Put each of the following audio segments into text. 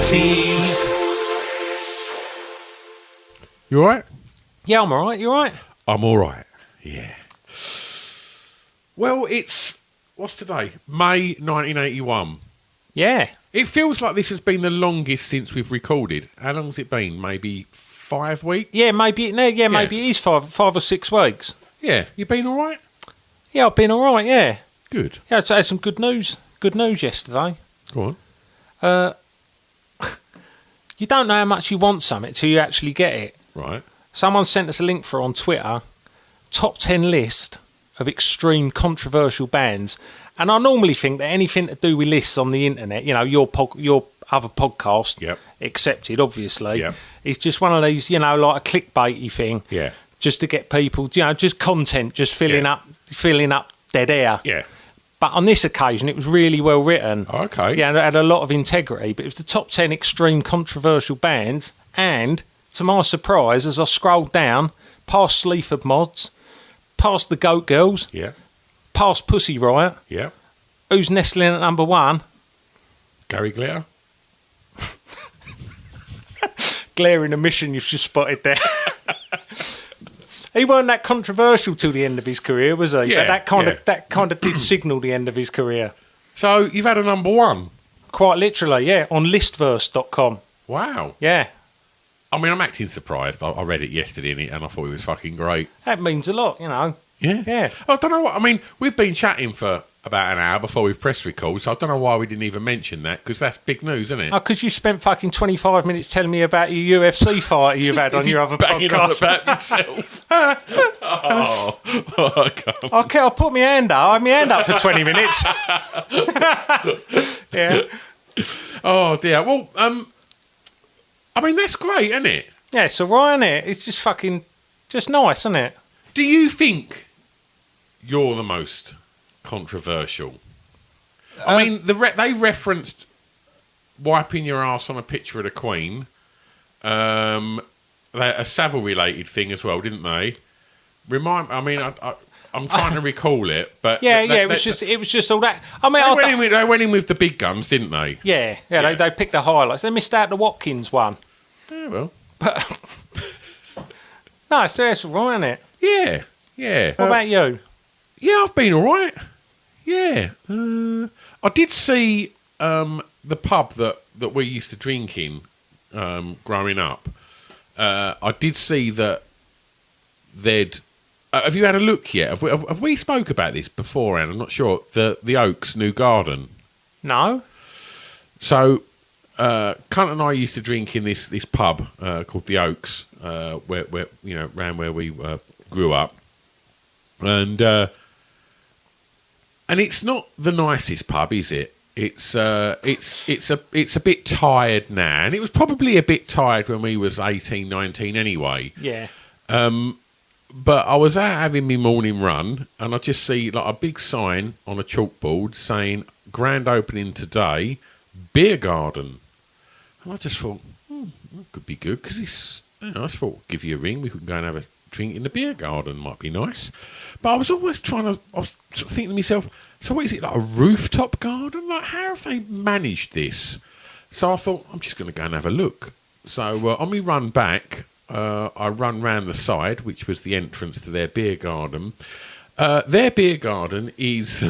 90s. You all right? Yeah, I'm all right. You all right? I'm all right, yeah. Well, what's today? May 1981. Yeah. It feels like this has been the longest since we've recorded. How long has it been? Maybe 5 weeks? Yeah, maybe. No, yeah, maybe it is five or 6 weeks. Yeah. You been all right? Yeah, I've been all right. Yeah. Good. Yeah, I had some good news. Good news yesterday. Go on. You don't know how much you want something till you actually get it. Right. Someone sent us a link for on Twitter. Top 10 list of extreme controversial bands. And I normally think that anything to do with lists on the internet, you know, your other podcast, Yep. accepted, obviously, Yep. is just one of these, you know, like a clickbaity thing. Yeah. Just to get people, you know, just content, just filling up dead air. Yeah. But on this occasion, it was really well written. Okay. Yeah, and it had a lot of integrity. But it was the top 10 extreme controversial bands. And to my surprise, as I scrolled down, past Sleaford Mods, past the Goat Girls, Yeah. past Pussy Riot, Yeah. who's nestling at number 1? Gary Glitter. Glaring omission you've just spotted there. He weren't that controversial till the end of his career, was he? Yeah, But that kind of did signal the end of his career. So you've had a number 1. Quite literally, yeah, on listverse.com. Wow. Yeah, I mean, I'm acting surprised. I read it yesterday and I thought it was fucking great. that means a lot, you know. Yeah. Yeah. I don't know what. I mean, we've been chatting for about an hour before we press record, so I don't know why we didn't even mention that, because that's big news, isn't it? Oh, because you spent fucking 25 minutes telling me about your UFC fight you've had on your other Banging on podcast. about yourself. I can't. Okay, I'll put my hand up. I have my hand up for 20 minutes. Yeah. Oh, dear. Well, I mean, that's great, isn't it? Yeah, it's all right, isn't it? It's just fucking, just nice, isn't it? Do you think you're the most controversial? I mean, they referenced wiping your ass on a picture of the Queen. A Savile-related thing as well, didn't they? I'm trying to recall it, but It was just all that. I mean, they went in with the big guns, didn't they? Yeah. Yeah. They picked the highlights. They missed out the Watkins one. Yeah, well, No, it's all right, isn't it? yeah. What about you? Yeah, I've been all right. Yeah. I did see the pub that we used to drink in growing up. I did see that they'd... have you had a look yet? Have we spoke about this beforehand? I'm not sure. The Oaks New Garden. No. So, Kunt and I used to drink in this pub called the Oaks, where you know, around where we grew up, and it's not the nicest pub, is it? It's a bit tired now, and it was probably a bit tired when we was 18, 19 anyway. Yeah. But I was out having my morning run, and I just see like a big sign on a chalkboard saying "Grand opening today, beer garden." And I just thought, that could be good, because it's, you know, I just thought, give you a ring, we could go and have a drink in the beer garden, might be nice. But I was always I was thinking to myself, so what is it, like a rooftop garden? Like, how have they managed this? So I thought, I'm just going to go and have a look. So on my run back, I run round the side, which was the entrance to their beer garden. Their beer garden is...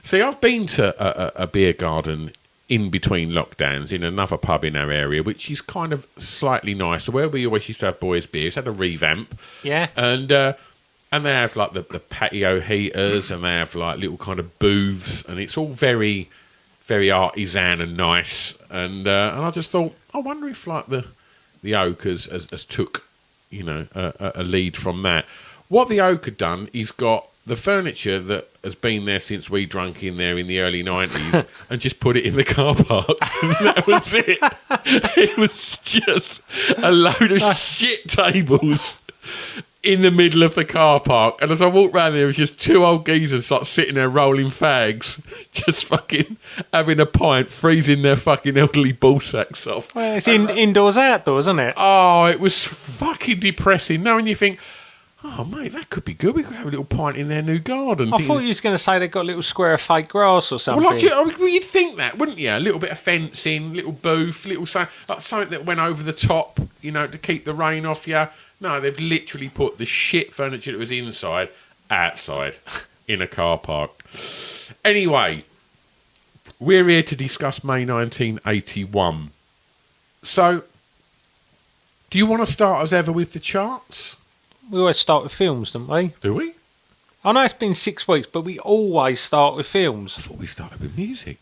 see, I've been to a beer garden in between lockdowns in another pub in our area, which is kind of slightly nicer, where we always used to have boys' beers. Had a revamp. Yeah. And they have like the patio heaters, and they have like little kind of booths, and it's all very, very artisan and nice. And I just thought, I wonder if like the Oak has took, you know, a lead from that. What the Oak had done is got the furniture that has been there since we drunk in there in the early 90s and just put it in the car park. And that was it. It was just a load of shit tables in the middle of the car park. And as I walked round there, it was just two old geezers like sitting there rolling fags, just fucking having a pint, freezing their fucking elderly ball sacks off. Well, it's indoors, outdoors, isn't it? Oh, it was fucking depressing. Knowing you think, Oh, mate, that could be good. We could have a little pint in their new garden. I thought you was going to say they got a little square of fake grass or something. Well, you'd think that, wouldn't you? A little bit of fencing, little booth, like something that went over the top, to keep the rain off you. No, they've literally put the shit furniture that was inside outside in a car park. Anyway, we're here to discuss May 1981. So, do you want to start as ever with the charts? We always start with films, don't we? Do we? I know it's been 6 weeks, but we always start with films. I thought we started with music.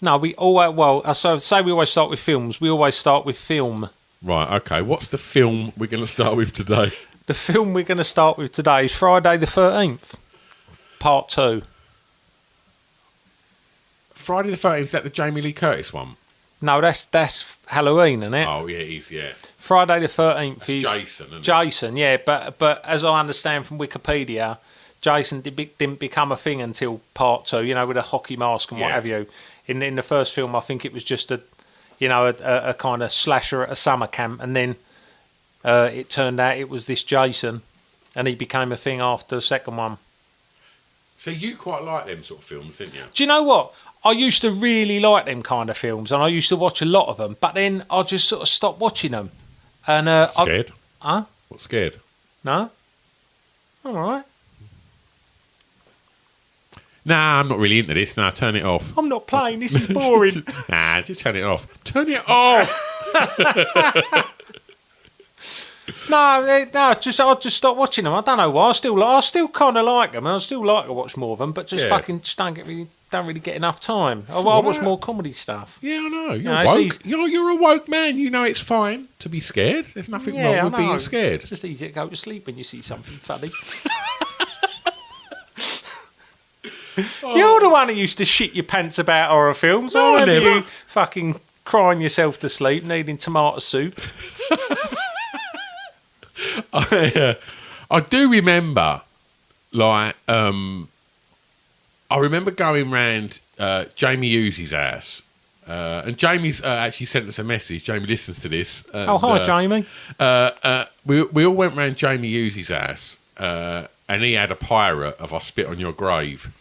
No, we always... Well, so say we always start with films. We always start with film. Right, okay. What's the film we're going to start with today? The film we're going to start with today is Friday the 13th, Part 2. Friday the 13th, is that the Jamie Lee Curtis one? No, that's Halloween, isn't it? Oh, yeah, it is, yeah. Friday the 13th is... Jason, isn't it? Jason, yeah, but as I understand from Wikipedia, Jason didn't become a thing until Part 2, with a hockey mask and what have you. In the first film, I think it was just a kind of slasher at a summer camp, and then it turned out it was this Jason, and he became a thing after the second one. So you quite like them sort of films, didn't you? Do you know what? I used to really like them kind of films, and I used to watch a lot of them, but then I just sort of stopped watching them. And scared? Huh? What, scared? No? All right. Nah, I'm not really into this. Nah, turn it off. I'm not playing. This is boring. Nah, just turn it off. Turn it off! No, I'll just stop watching them. I don't know why. I still kind of like them, and I still like to watch more of them, but just don't really get enough time. I watch more comedy stuff. Yeah, I know. You're woke. You're a woke man. You know it's fine to be scared. There's nothing wrong with being scared. It's just easy to go to sleep when you see something funny. You're the one who used to shit your pants about horror films. No, I never. You fucking crying yourself to sleep, needing tomato soup. I do remember, I remember going round Jamie Hughes's house, and Jamie's actually sent us a message. Jamie listens to this. And, hi, Jamie. We all went round Jamie Hughes's house, and he had a pirate of "I Spit on Your Grave,"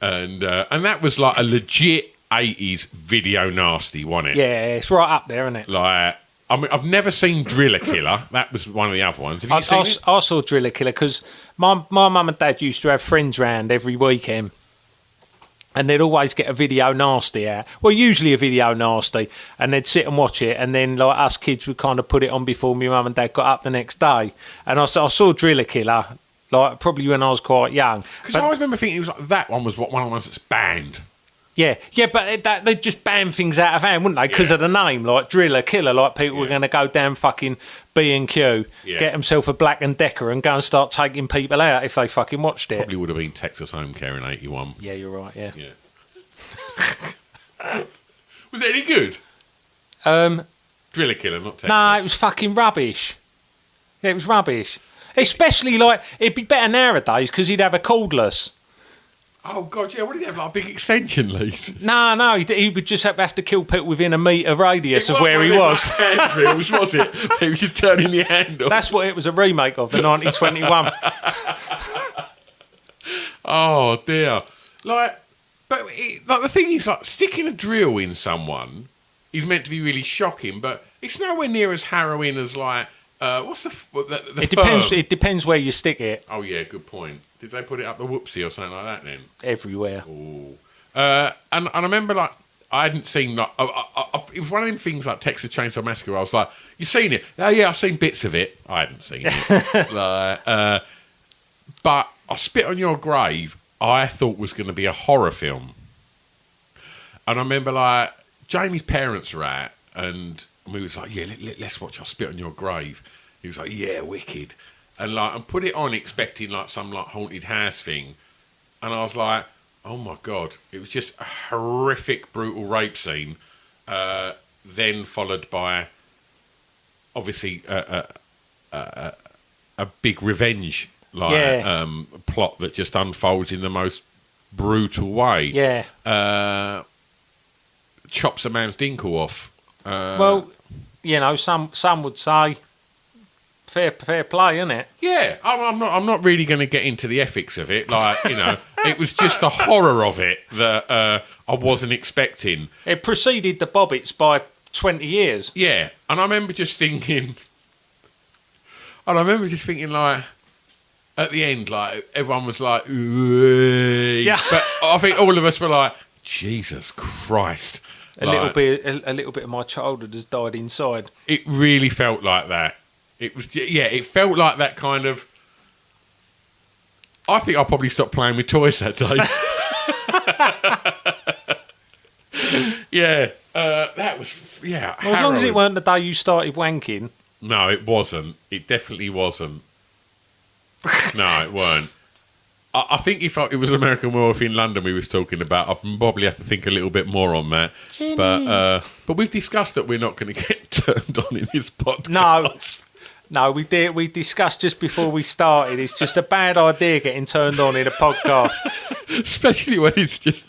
and that was like a legit 80s video nasty, wasn't it? Yeah, it's right up there, isn't it? I mean, I've never seen Driller Killer. That was one of the other ones. Have you seen it? I saw Driller Killer because my mum and dad used to have friends round every weekend, and they'd always get a video nasty out. Well, usually a video nasty, and they'd sit and watch it, and then like us kids would kind of put it on before my mum and dad got up the next day. And I saw Driller Killer, like probably when I was quite young. Because I always remember thinking it was like that one was one of the ones that's banned. Yeah, but they'd just ban things out of hand, wouldn't they? Because of the name, like Driller Killer, like people were going to go down fucking B&Q, get themselves a Black and Decker and go and start taking people out if they fucking watched it. Probably would have been Texas Home Care in 81. Yeah, you're right, yeah. Was it any good? Driller Killer, not Texas. No, it was fucking rubbish. Yeah, it was rubbish. Especially, like, it'd be better nowadays because he'd have a cordless. Oh, God, yeah. What did he have, like a big extension lead? No, he would just have to kill people within a metre radius of where he was. Hand drills, was it? He was just turning the handle. That's what it was a remake of, the 1921. Oh, dear. But the thing is, like, sticking a drill in someone is meant to be really shocking, but it's nowhere near as harrowing as, like, what's the It depends where you stick it. Oh, yeah, good point. Did they put it up the whoopsie or something like that then? Everywhere. Ooh. And I remember, like, I hadn't seen, like, it was one of them things like Texas Chainsaw Massacre. I was like, you seen it? Oh, yeah, I've seen bits of it. I hadn't seen it. But I Spit on Your Grave, I thought was going to be a horror film. And I remember, like, Jamie's parents were out, and we was like, yeah, let's watch I Spit on Your Grave. He was like, yeah, wicked. And put it on expecting like some like haunted house thing. And I was like, oh my God. It was just a horrific, brutal rape scene. Then followed by, obviously, a big revenge plot that just unfolds in the most brutal way. Yeah. Chops a man's dinkle off. Well, some would say fair play, isn't it? Yeah, I'm not really going to get into the ethics of it. Like, it was just the horror of it that I wasn't expecting. It preceded the Bobbits by 20 years. Yeah, and I remember just thinking, like, at the end, like, everyone was like, yeah. But I think all of us were like, Jesus Christ. A little bit of my childhood has died inside. It really felt like that. It was, yeah, it felt like that kind of. I think I probably stopped playing with toys that day. Yeah, that was, yeah. Well, as long as it weren't the day you started wanking. No, it wasn't. It definitely wasn't. No, it weren't. I think if it was American Werewolf in London we was talking about, I'd probably have to think a little bit more on that. But we've discussed that we're not going to get turned on in this podcast. No, we did. We discussed just before we started. It's just a bad idea getting turned on in a podcast, especially when it's just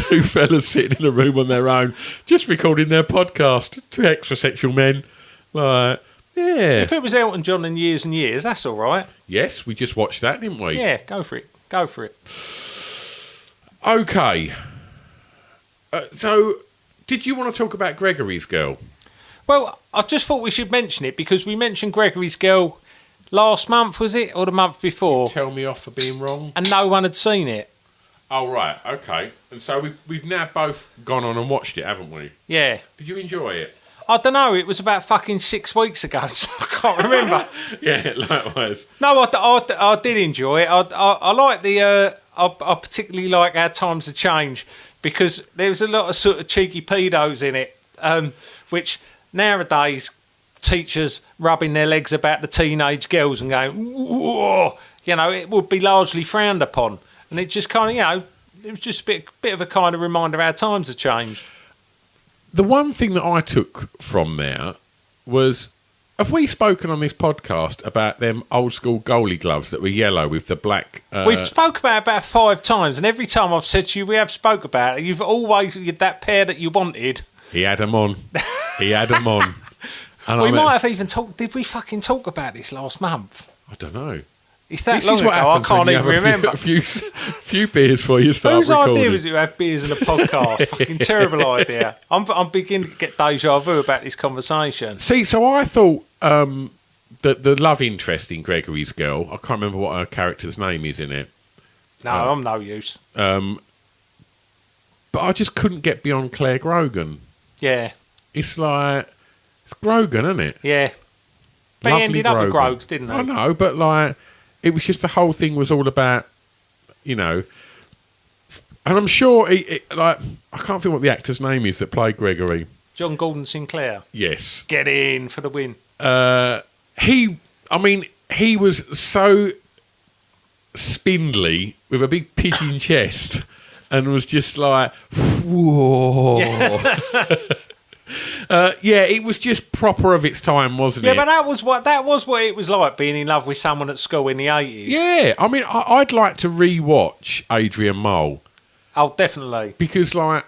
two fellas sitting in a room on their own, just recording their podcast. Two heterosexual men, like. Yeah. If it was Elton John in Years and Years, that's all right. Yes, we just watched that, didn't we? Yeah, go for it. Go for it. Okay. So, did you want to talk about Gregory's Girl? Well, I just thought we should mention it because we mentioned Gregory's Girl last month, was it? Or the month before? Tell me off for being wrong. And no one had seen it. Oh, right. Okay. And so we've now both gone on and watched it, haven't we? Yeah. Did you enjoy it? I don't know. It was about fucking 6 weeks ago, so I can't remember. Yeah, likewise. No, I did enjoy it. I like the. I particularly like How Times Have Changed because there was a lot of sort of cheeky pedos in it, which nowadays teachers rubbing their legs about the teenage girls and going, whoa, it would be largely frowned upon, and it just kind of, it was just a bit of a kind of reminder how times have changed. The one thing that I took from there was, have we spoken on this podcast about them old school goalie gloves that were yellow with the black... We've spoke about 5 times, and every time I've said to you we have spoke about it, you've always had that pair that you wanted. He had them on. And we might have even talked... Did we fucking talk about this last month? I don't know. It's that long ago, I can't even remember. A few beers before you start Whose recording. idea was it to have beers in a podcast? Fucking terrible idea. I'm beginning to get deja vu about this conversation. See, so I thought that the love interest in Gregory's Girl, I can't remember what her character's name is in it. No, I'm no use. But I just couldn't get beyond Claire Grogan. Yeah. It's Grogan, isn't it? Yeah. But he ended up with Grogs, didn't he? I know, but it was just the whole thing was all about, and I'm sure, I can't think what the actor's name is that played Gregory. John Gordon Sinclair. Yes. Get in for the win. He was so spindly with a big pigeon chest and was just like, whoa. It was just proper of its time, wasn't it? Yeah, but that was what it was like being in love with someone at school in the 80s. Yeah, I'd like to re-watch Adrian Mole. Oh, definitely. Because, I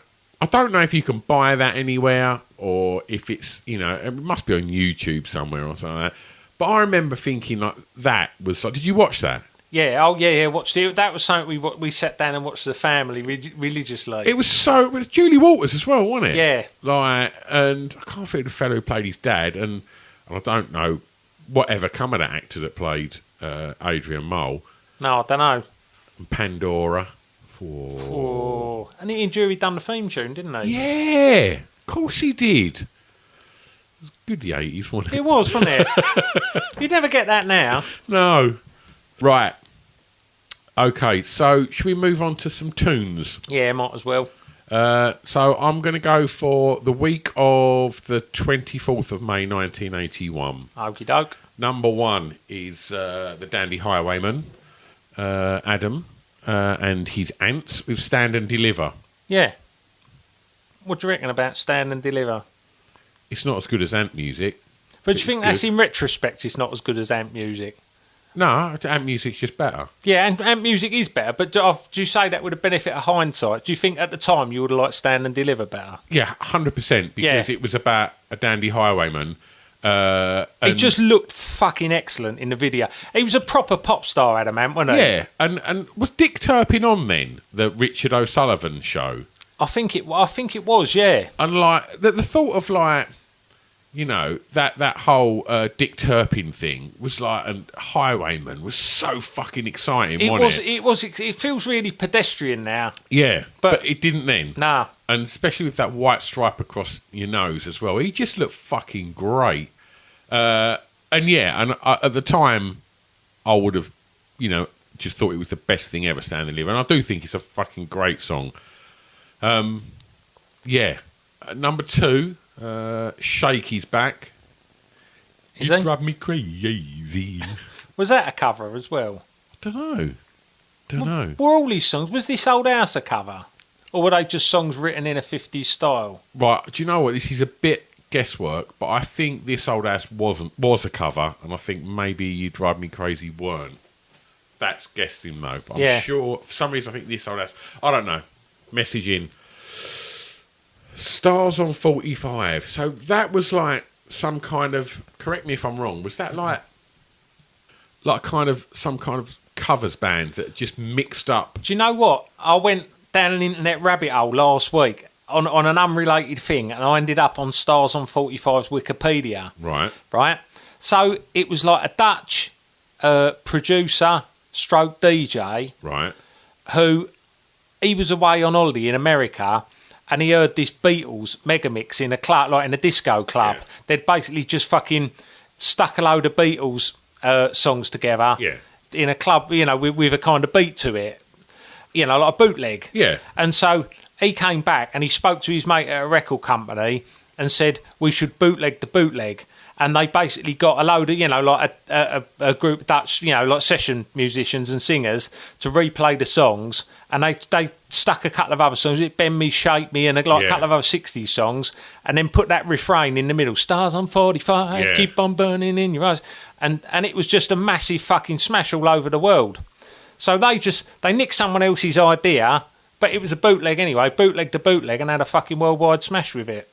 don't know if you can buy that anywhere or if it's, it must be on YouTube somewhere or something like that. But I remember thinking, that was did you watch that? Yeah, watched it. That was something we sat down and watched the family religiously. It was Julie Walters as well, wasn't it? Yeah. And I can't think of the fellow who played his dad, and I don't know whatever come of that actor that played Adrian Mole. No, I don't know. And Pandora. Oh. And Ian Jury done the theme tune, didn't he? Yeah, of course he did. It was good the 80s, wasn't it? It was, wasn't it? You'd never get that now. No. Right. Okay, so should we move on to some tunes? Yeah, might as well. So I'm going to go for the week of the 24th of May 1981. Okie doke. Number 1 is the Dandy Highwayman, Adam, and his Ants with Stand and Deliver. Yeah. What do you reckon about Stand and Deliver? It's not as good as Ant music. But do you think that's in retrospect it's not as good as Ant music? No, Ant music's just better. Yeah, and Ant music is better, but do you say that with a benefit of hindsight? Do you think at the time you would have liked Stand and Deliver better? Yeah, 100%, because it was about a dandy highwayman, He just looked fucking excellent in the video. He was a proper pop star, Adam Ant, wasn't he? Yeah, and was Dick Turpin on then, the Richard O'Sullivan show? I think it was, yeah. And like the thought of like, you know, that whole Dick Turpin thing was like, and Highwayman was so fucking exciting, wasn't it? It feels really pedestrian now. Yeah, but it didn't then. Nah. And especially with that white stripe across your nose as well. He just looked fucking great. And at the time, I would have, you know, just thought it was the best thing ever, Stand and Live. And I do think it's a fucking great song. Number 2, Shakey's back. Is You he? drive me crazy. Was that a cover as well? Don't know. Were all these songs, was this Old House a cover? Or were they just songs written in a 50s style? Right, do you know what? This is a bit guesswork, but I think This Old Ass was a cover, and I think maybe You Drive Me Crazy weren't. That's guessing though, but I'm sure for some reason I think This Old Ass. I don't know. Message in. Stars on 45. So that was like some kind of. Correct me if I'm wrong. Was that like kind of some kind of covers band that just mixed up? Do you know what? I went down an internet rabbit hole last week on an unrelated thing, and I ended up on Stars on 45's Wikipedia. Right. So it was like a Dutch producer, stroke DJ, right, who he was away on holiday in America, and he heard this Beatles mega mix in a club, like in a disco club. Yeah. They'd basically just fucking stuck a load of Beatles songs together in a club, you know, with a kind of beat to it, you know, like a bootleg. Yeah. And so he came back and he spoke to his mate at a record company and said we should bootleg the bootleg. And they basically got a load of, you know, like a group of Dutch, you know, like session musicians and singers to replay the songs. And they stuck a couple of other songs, Bend Me, Shape Me, and a couple of other 60s songs, and then put that refrain in the middle, Stars on 45, keep on burning in your eyes. And it was just a massive fucking smash all over the world. So they nicked someone else's idea, but it was a bootleg anyway, bootleg to bootleg, and had a fucking worldwide smash with it.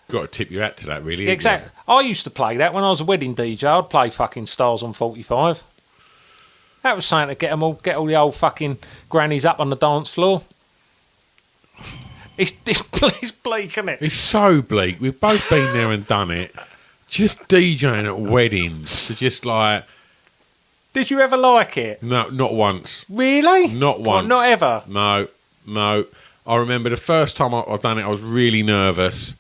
Got to tip your hat to that, really. Exactly. I used to play that when I was a wedding DJ. I'd play fucking Stars on 45. That was something to get all the old fucking grannies up on the dance floor. It's bleak, isn't it? It's so bleak. We've both been there and done it. Just DJing at weddings. To just like... Did you ever like it? No, not once. Really? Not once. Not ever? No. I remember the first time I'd done it, I was really nervous.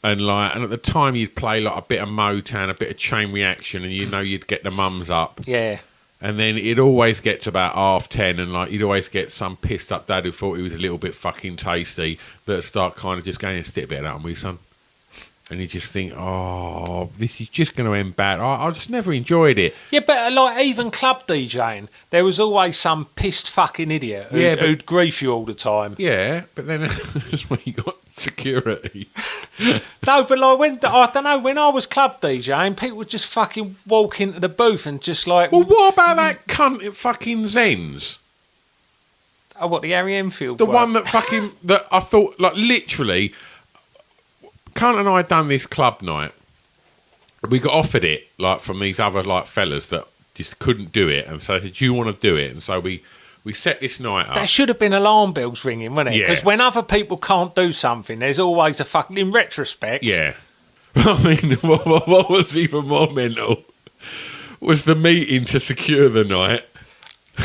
And at the time you'd play like a bit of Motown, a bit of Chain Reaction, and you know you'd get the mums up. Yeah. And then it'd always get to about 10:30, and like you'd always get some pissed up dad who thought he was a little bit fucking tasty that'd start kind of just going, stick a bit of that on me, son. And you just think, oh, this is just going to end bad. I just never enjoyed it. Yeah, but like even club DJing, there was always some pissed fucking idiot who'd grief you all the time. Yeah, but then just when you got security. No, but like I don't know, when I was club DJing, people would just fucking walk into the booth and just like... Well, what about that cunt at fucking Zens? Oh, what, the Harry Enfield The one that fucking... that I thought, like, literally... Cunt and I done this club night. We got offered it, like, from these other, like, fellas that just couldn't do it. And so they said, do you want to do it? And so we set this night up. That should have been alarm bells ringing, wouldn't it? Yeah. Because when other people can't do something, there's always a fucking... In retrospect... Yeah. I mean, what was even more mental was the meeting to secure the night.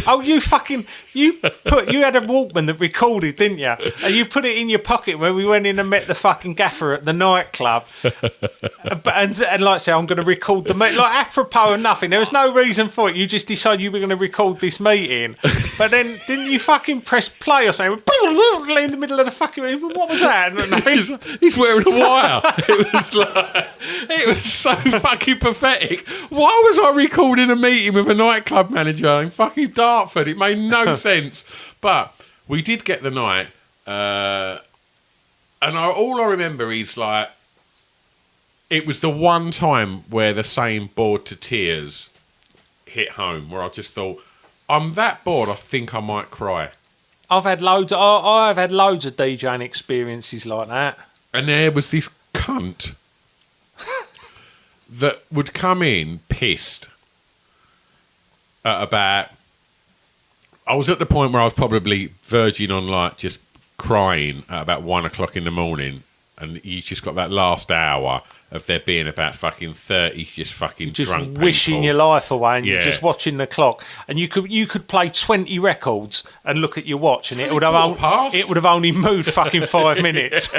Oh, you had a Walkman that recorded, didn't you? And you put it in your pocket when we went in and met the fucking gaffer at the nightclub. and like say, I'm going to record the meeting. Like, apropos of nothing. There was no reason for it. You just decided you were going to record this meeting. But then, didn't you fucking press play or something? In the middle of the fucking... What was that? Nothing. He's wearing a wire. It was so fucking pathetic. Why was I recording a meeting with a nightclub manager in fucking Dartford? It made no sense. But we did get the night, and all I remember is like it was the one time where the saying "bored to tears" hit home, where I just thought, I'm that bored, I think I might cry. I've had loads of DJing experiences like that. And there was this cunt that would come in pissed at about... I was at the point where I was probably verging on like just crying at about 1 o'clock in the morning, and you just got that last hour of there being about fucking 30 just fucking just drunk wishing people. your life away, and Yeah. you're just watching the clock, and you could play 20 records and look at your watch, and it would have only moved fucking 5 minutes.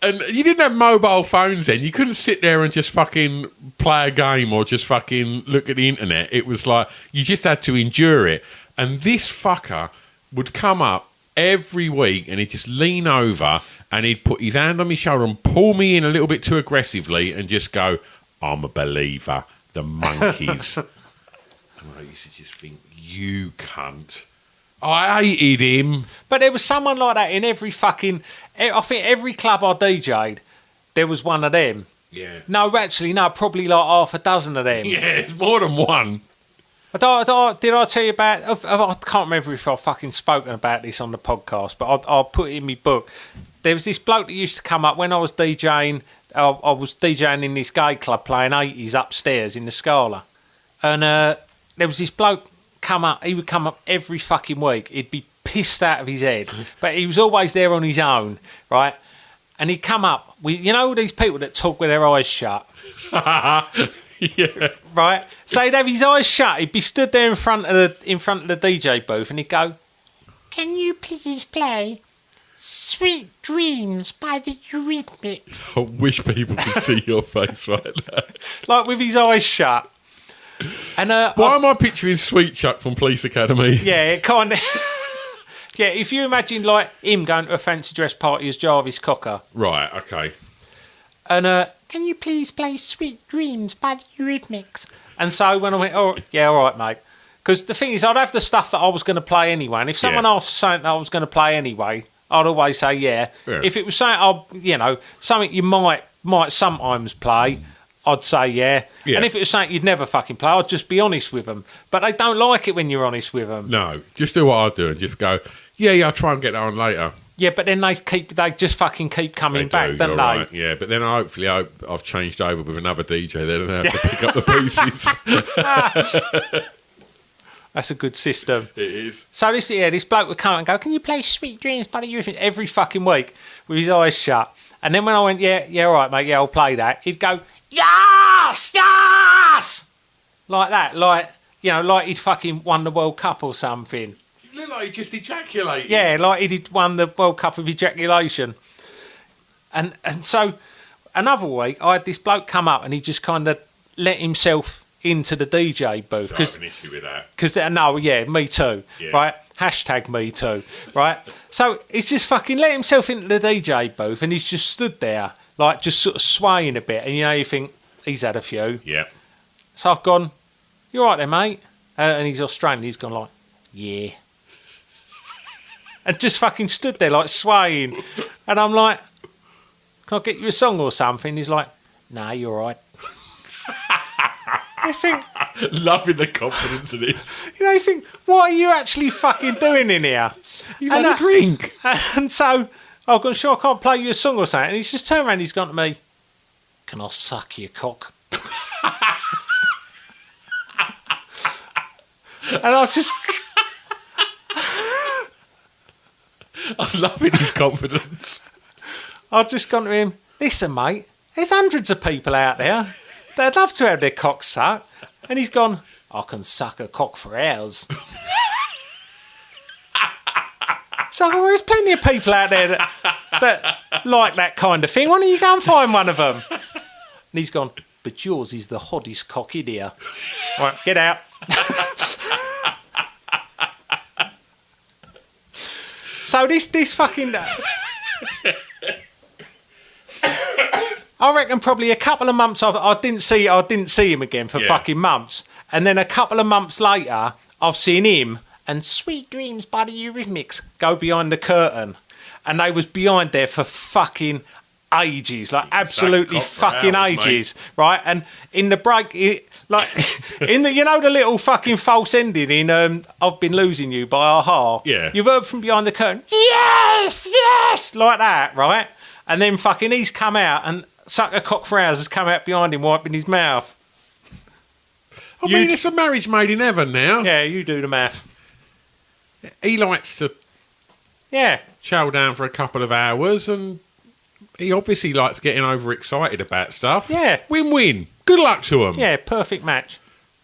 And you didn't have mobile phones then. You couldn't sit there and just fucking play a game or just fucking look at the internet. It was like, you just had to endure it. And this fucker would come up every week and he'd just lean over and he'd put his hand on my shoulder and pull me in a little bit too aggressively and just go, I'm a believer. The monkeys. And I used to just think, you cunt. I hated him. But there was someone like that in every fucking... I think every club I DJ'd, there was one of them. Yeah. No, actually, no, probably like half a dozen of them. Yeah, it's more than one. Did I tell you about... I can't remember if I've fucking spoken about this on the podcast, but I'll put it in my book. There was this bloke that used to come up when I was DJing. I was DJing in this gay club playing 80s upstairs in the Scala. And there was this bloke come up. He would come up every fucking week. He'd be pissed out of his head, but he was always there on his own, right? And he'd come up with, you know, these people that talk with their eyes shut. Yeah. Right? So he'd have his eyes shut. He'd be stood there in front of the DJ booth, and he'd go, "Can you please play Sweet Dreams by the Eurythmics?" I wish people could see your face right now. Like with his eyes shut. And why am I picturing Sweet Chuck from Police Academy? Yeah, it kind of. Yeah, if you imagine like him going to a fancy dress party as Jarvis Cocker. Right, okay. And can you please play Sweet Dreams by the Eurythmics? And so when I went, oh, yeah, all right, mate. Because the thing is, I'd have the stuff that I was going to play anyway. And if someone asked something that I was going to play anyway, I'd always say yeah. If it was something, something you might sometimes play, I'd say yeah. And if it was something you'd never fucking play, I'd just be honest with them. But they don't like it when you're honest with them. No, just do what I do and just go, yeah, I'll try and get that on later. Yeah, but then they just fucking keep coming back, don't they? Right. Yeah, but then hopefully I've changed over with another DJ then and I have to pick up the pieces. That's a good system. It is. So this bloke would come and go, "Can you play Sweet Dreams by the Eurythmics?" every fucking week with his eyes shut. And then when I went, yeah, all right, mate, yeah, I'll play that, he'd go, yes! Like that, like he'd fucking won the World Cup or something. You look like he just ejaculated. Yeah, like he'd won the World Cup of ejaculation. And so another week, I had this bloke come up and he just kind of let himself into the DJ booth. I have an issue with that. Because, no, yeah, me too, right? Hashtag me too, right? So he's just fucking let himself into the DJ booth and he's just stood there, like just sort of swaying a bit. And, you think, he's had a few. Yeah. So I've gone, "You all right there, mate?" And he's Australian. He's gone like, "Yeah." And just fucking stood there like swaying. And I'm like, "Can I get you a song or something?" He's like, "Nah, you're all right." I think... Loving the confidence of this. You think, what are you actually fucking doing in here? You've had a drink. And so I've gone, "Sure, I can't play you a song or something." And he's just turned around and he's gone to me, "Can I suck your cock?" And I just... I'm loving his confidence. I've just gone to him, "Listen, mate, there's hundreds of people out there. They'd love to have their cock sucked." And he's gone, "I can suck a cock for hours." So there's plenty of people out there that like that kind of thing. Why don't you go and find one of them? And he's gone, "But yours is the hottest cock in here." All right, get out. So this fucking... I reckon probably a couple of months I didn't see him again for fucking months. And then a couple of months later, I've seen him and Sweet Dreams by the Eurythmics go behind the curtain. And they was behind there for fucking ages, like absolutely fucking ages, mate. Right? And in the break, in the the little fucking false ending in "I've Been Losing You" by a-ha. Yeah. You've heard from behind the curtain, yes, like that, right? And then fucking he's come out and sucker cock Frowers has come out behind him wiping his mouth. I mean, it's a marriage made in heaven now. Yeah, you do the math. He likes to chow down for a couple of hours, and he obviously likes getting overexcited about stuff. Yeah. Win-win. Good luck to him. Yeah, perfect match.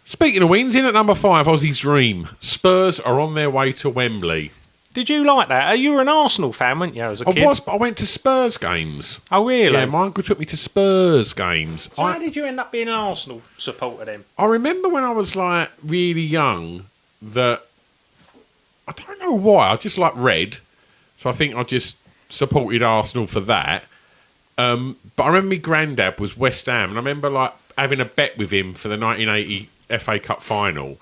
Speaking of wins, in at number 5, Aussie's Dream. Spurs are on their way to Wembley. Did you like that? You were an Arsenal fan, weren't you, as a kid? I was, but I went to Spurs games. Oh, really? Yeah, my uncle took me to Spurs games. So how did you end up being an Arsenal supporter then? I remember when I was, like, really young that... I don't know why. I just like red. So I think I just supported Arsenal for that. But I remember my granddad was West Ham, and I remember, like, having a bet with him for the 1980 FA Cup final.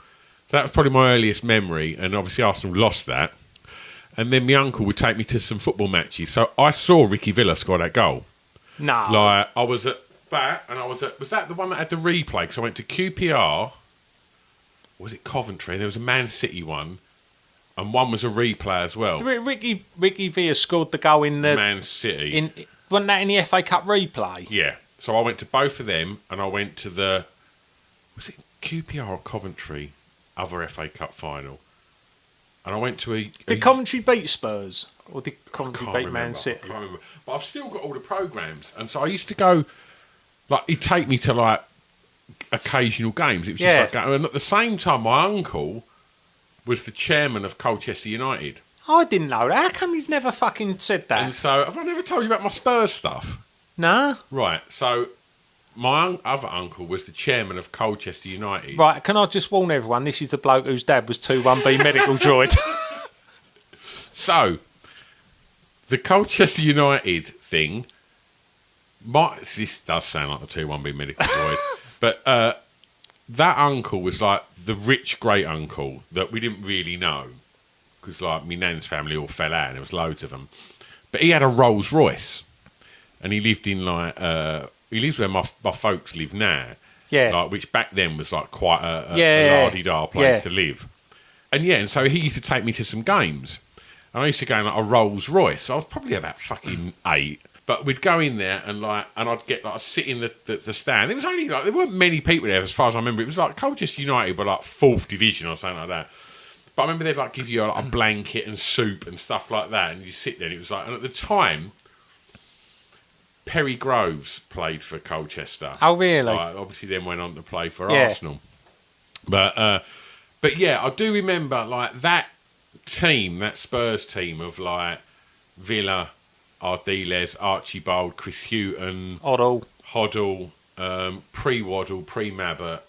So that was probably my earliest memory, and obviously Arsenal lost that. And then my uncle would take me to some football matches. So I saw Ricky Villa score that goal. No. Like, I was at that, and was that the one that had the replay? Because I went to QPR, was it Coventry? And there was a Man City one, and one was a replay as well. Ricky Villa scored the goal in the... Man City. Wasn't that in the FA Cup replay? Yeah. So I went to both of them, and I went to the... Was it QPR or Coventry? Other FA Cup final. And I went to a... Did Coventry beat Spurs? Or did Coventry beat Man City? I can't remember. But I've still got all the programmes. And so I used to go... Like, he'd take me to, like, occasional games. It was just like... And at the same time, my uncle was the chairman of Colchester United. I didn't know that. How come you've never fucking said that? And so, have I never told you about my Spurs stuff? Nah. Right, so... My other uncle was the chairman of Colchester United. Right, can I just warn everyone, this is the bloke whose dad was 21B medical droid. So, the Colchester United thing, this does sound like the 21B medical droid, but that uncle was like the rich great uncle that we didn't really know, because like my nan's family all fell out and there was loads of them. But he had a Rolls Royce, and he lived in like... he lives where my folks live now. Yeah. Like, which back then was like quite a la-di-da place to live. And so he used to take me to some games. And I used to go in like a Rolls Royce. So I was probably about fucking 8. But we'd go in there and I'd get like, I'd sit in the stand. It was only like, there weren't many people there as far as I remember. It was like Colchester United, but like 4th division or something like that. But I remember they'd like give you like, a blanket and soup and stuff like that. And you sit there and it was like, and at the time, Perry Groves played for Colchester. Oh, really? Obviously, then went on to play for Arsenal. But yeah, I do remember like that team, that Spurs team of like Villa, Ardiles, Archibald, Chris Hughton, Hoddle, pre-Waddle, pre-Mabbott.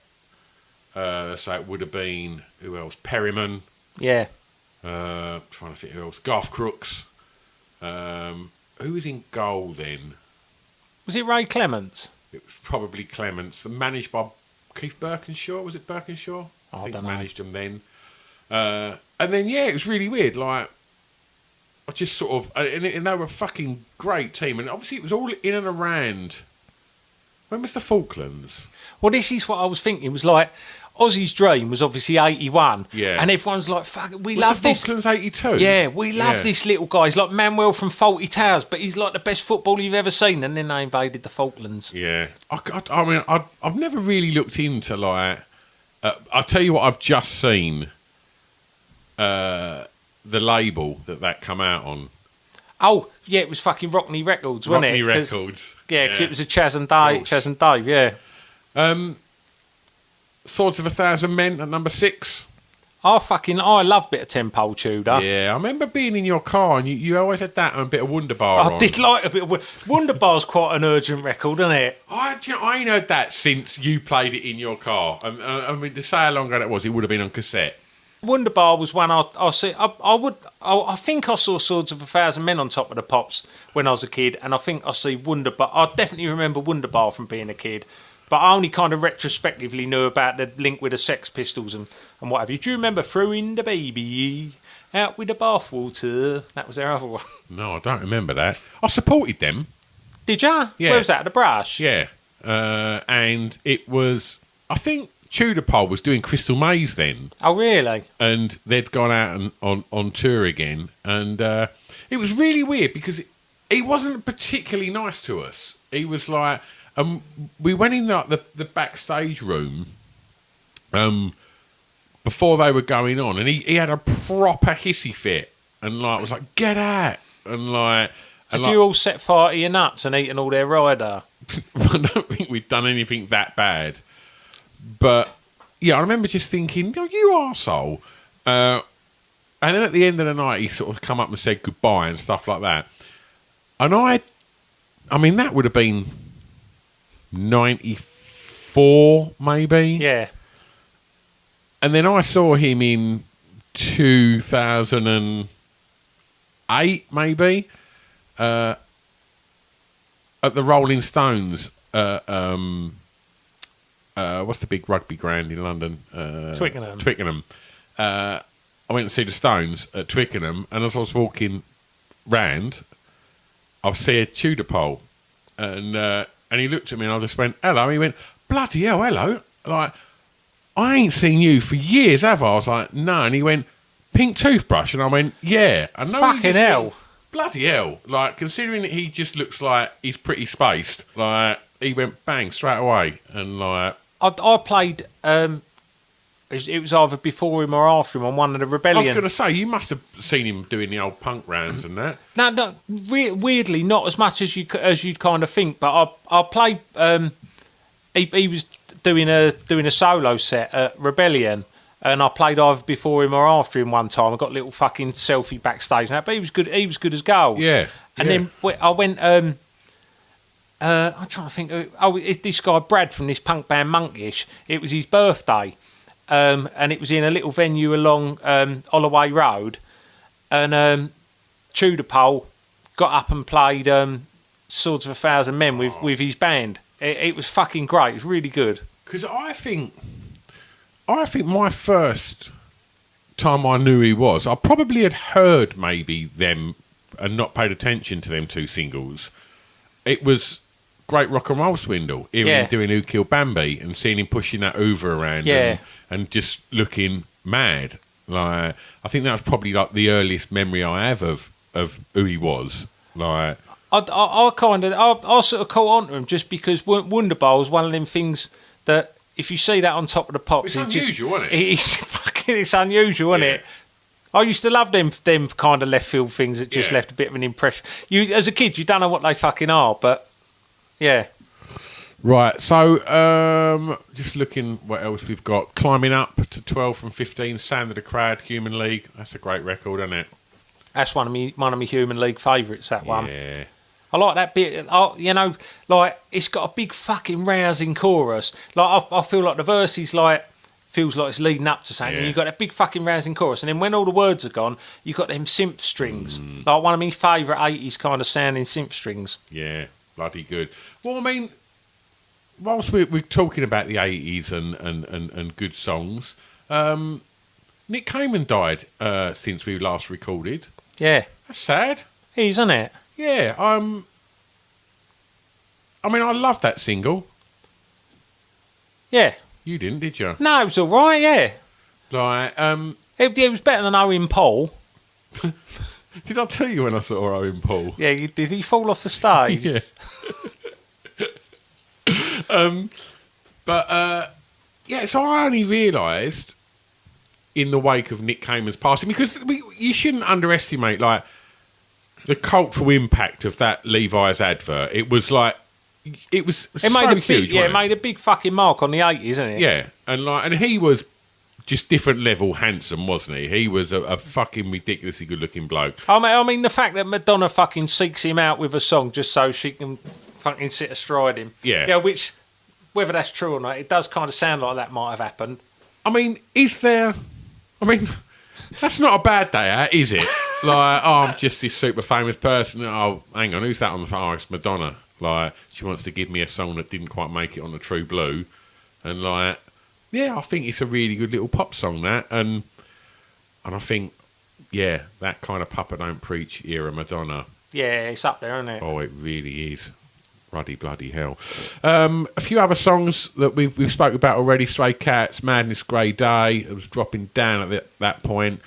So it would have been who else? Perryman. Yeah. Trying to think who else. Garth Crooks. Who was in goal then? Was it Ray Clements? It was probably Clements, managed by Keith Birkinshaw. Was it Birkinshaw? I think managed them then. And then, it was really weird. Like, I just sort of... And they were a fucking great team. And obviously it was all in and around... When was the Falklands? Well, this is what I was thinking. It was like... Aussie's Dream was obviously 81. Yeah. And everyone's like, fuck, we was love the this. Falklands 82? Yeah, we love this little guy. He's like Manuel from Fawlty Towers, but he's like the best footballer you've ever seen. And then they invaded the Falklands. Yeah. I mean, I've never really looked into, like... I'll tell you what I've just seen. The label that come out on. Oh, yeah, it was fucking Rockney Records, wasn't it? Rockney Records. Yeah, because it was a Chaz and Dave, yeah. Swords of a Thousand Men at number 6. I love a bit of Tempo Tudor. Yeah, I remember being in your car and you always had that and a bit of Wunderbar on. I did like a bit of... Wunderbar's quite an urgent record, isn't it? I ain't heard that since you played it in your car. I mean, to say how long ago that was, it would have been on cassette. Wunderbar was one I see. I think I saw Swords of a Thousand Men on Top of the Pops when I was a kid, and I think I see Wunderbar. I definitely remember Wunderbar from being a kid. But I only kind of retrospectively knew about the link with the Sex Pistols and what have you. Do you remember Throwing the Baby Out with the Bathwater? That was their other one. No, I don't remember that. I supported them. Did ya? Yeah. Where was that? At the Brush? Yeah. And it was... I think Tudor Pole was doing Crystal Maze then. Oh, really? And they'd gone out on tour again. And it was really weird because he wasn't particularly nice to us. He was like, we went in like the backstage room, before they were going on, and he had a proper hissy fit, and like was like, get out, and like. Had you all set fire to your nuts and eaten all their rider? I don't think we'd done anything that bad, but yeah, I remember just thinking, you arsehole. And then at the end of the night, he sort of come up and said goodbye and stuff like that. And I mean, that would have been 94, maybe. Yeah. And then I saw him in 2008, maybe, at the Rolling Stones. What's the big rugby ground in London? Twickenham. I went to see the Stones at Twickenham, and as I was walking round, I see a Tudor pole, and he looked at me, and I just went, hello. He went, bloody hell, hello. Like, I ain't seen you for years, have I? I was like, no. And he went, pink toothbrush. And I went, yeah. I know. Fucking hell. Bloody hell. Like, considering that he just looks like he's pretty spaced, like, he went bang straight away. And, like... I played... it was either before him or after him on one of the Rebellion. I was going to say, you must have seen him doing the old punk rounds and that. No, weirdly, not as much as you'd kind of think. But I played. He was doing a solo set at Rebellion, and I played either before him or after him one time. I got a little fucking selfie backstage and that, but he was good. He was good as gold. Yeah. And then I went. I'm trying to think. This guy Brad from this punk band Monkish. It was his birthday. And it was in a little venue along Holloway Road, and Tudor Pole got up and played Swords of a Thousand Men with his band. It was fucking great. It was really good. Because I think my first time I knew he was, I probably had heard maybe them and not paid attention to them two singles. It was Great Rock and Roll Swindle, hearing him doing Who Killed Bambi and seeing him pushing that Hoover around and just looking mad. Like, I think that was probably like the earliest memory I have of who he was. Like, I sort of caught on to him just because Wonderbowl is one of them things that if you see that on Top of the Pops, it's unusual, isn't it? It's unusual, isn't it? I used to love them kind of left field things that just left a bit of an impression. You, as a kid, you don't know what they fucking are, but yeah. Right, so just looking what else we've got. Climbing Up to 12 from 15, Sound of the Crowd, Human League. That's a great record, isn't it? That's one of my Human League favourites, that one. Yeah. I like that bit. Like, it's got a big fucking rousing chorus. Like, I feel like the verses, like, feels like it's leading up to something. Yeah. And you've got that big fucking rousing chorus. And then when all the words are gone, you've got them synth strings. Like one of my favourite 80s kind of sounding synth strings. Yeah, bloody good. Well, I mean, whilst we're talking about the 80s and good songs, Nick Cayman died since we last recorded. Yeah. That's sad. It is, isn't it? Yeah. I mean, I love that single. Yeah. You didn't, did you? No, it was all right, yeah. Like, it was better than Owen Paul. Did I tell you when I saw Owen Paul? Yeah, did he fall off the stage? Yeah. So I only realised in the wake of Nick Cayman's passing, because you shouldn't underestimate like the cultural impact of that Levi's advert. It was like it made huge. It made a big fucking mark on the 80s, isn't it? Yeah, and he was just different level handsome, wasn't he? He was a fucking ridiculously good looking bloke. I mean, the fact that Madonna fucking seeks him out with a song just so she can fucking sit astride him. Yeah. Yeah, which, whether that's true or not, it does kind of sound like that might have happened. I mean, that's not a bad day out, is it? Like, I'm just this super famous person. Oh, hang on, who's that on the phone? Oh, it's Madonna. Like, she wants to give me a song that didn't quite make it on the True Blue. And like, yeah, I think it's a really good little pop song, that. And I think, yeah, that kind of Papa Don't Preach era Madonna. Yeah, it's up there, isn't it? Oh, it really is. Ruddy bloody hell. A few other songs that we've spoke about already. Stray Cats, Madness Grey Day. It was dropping down at that point.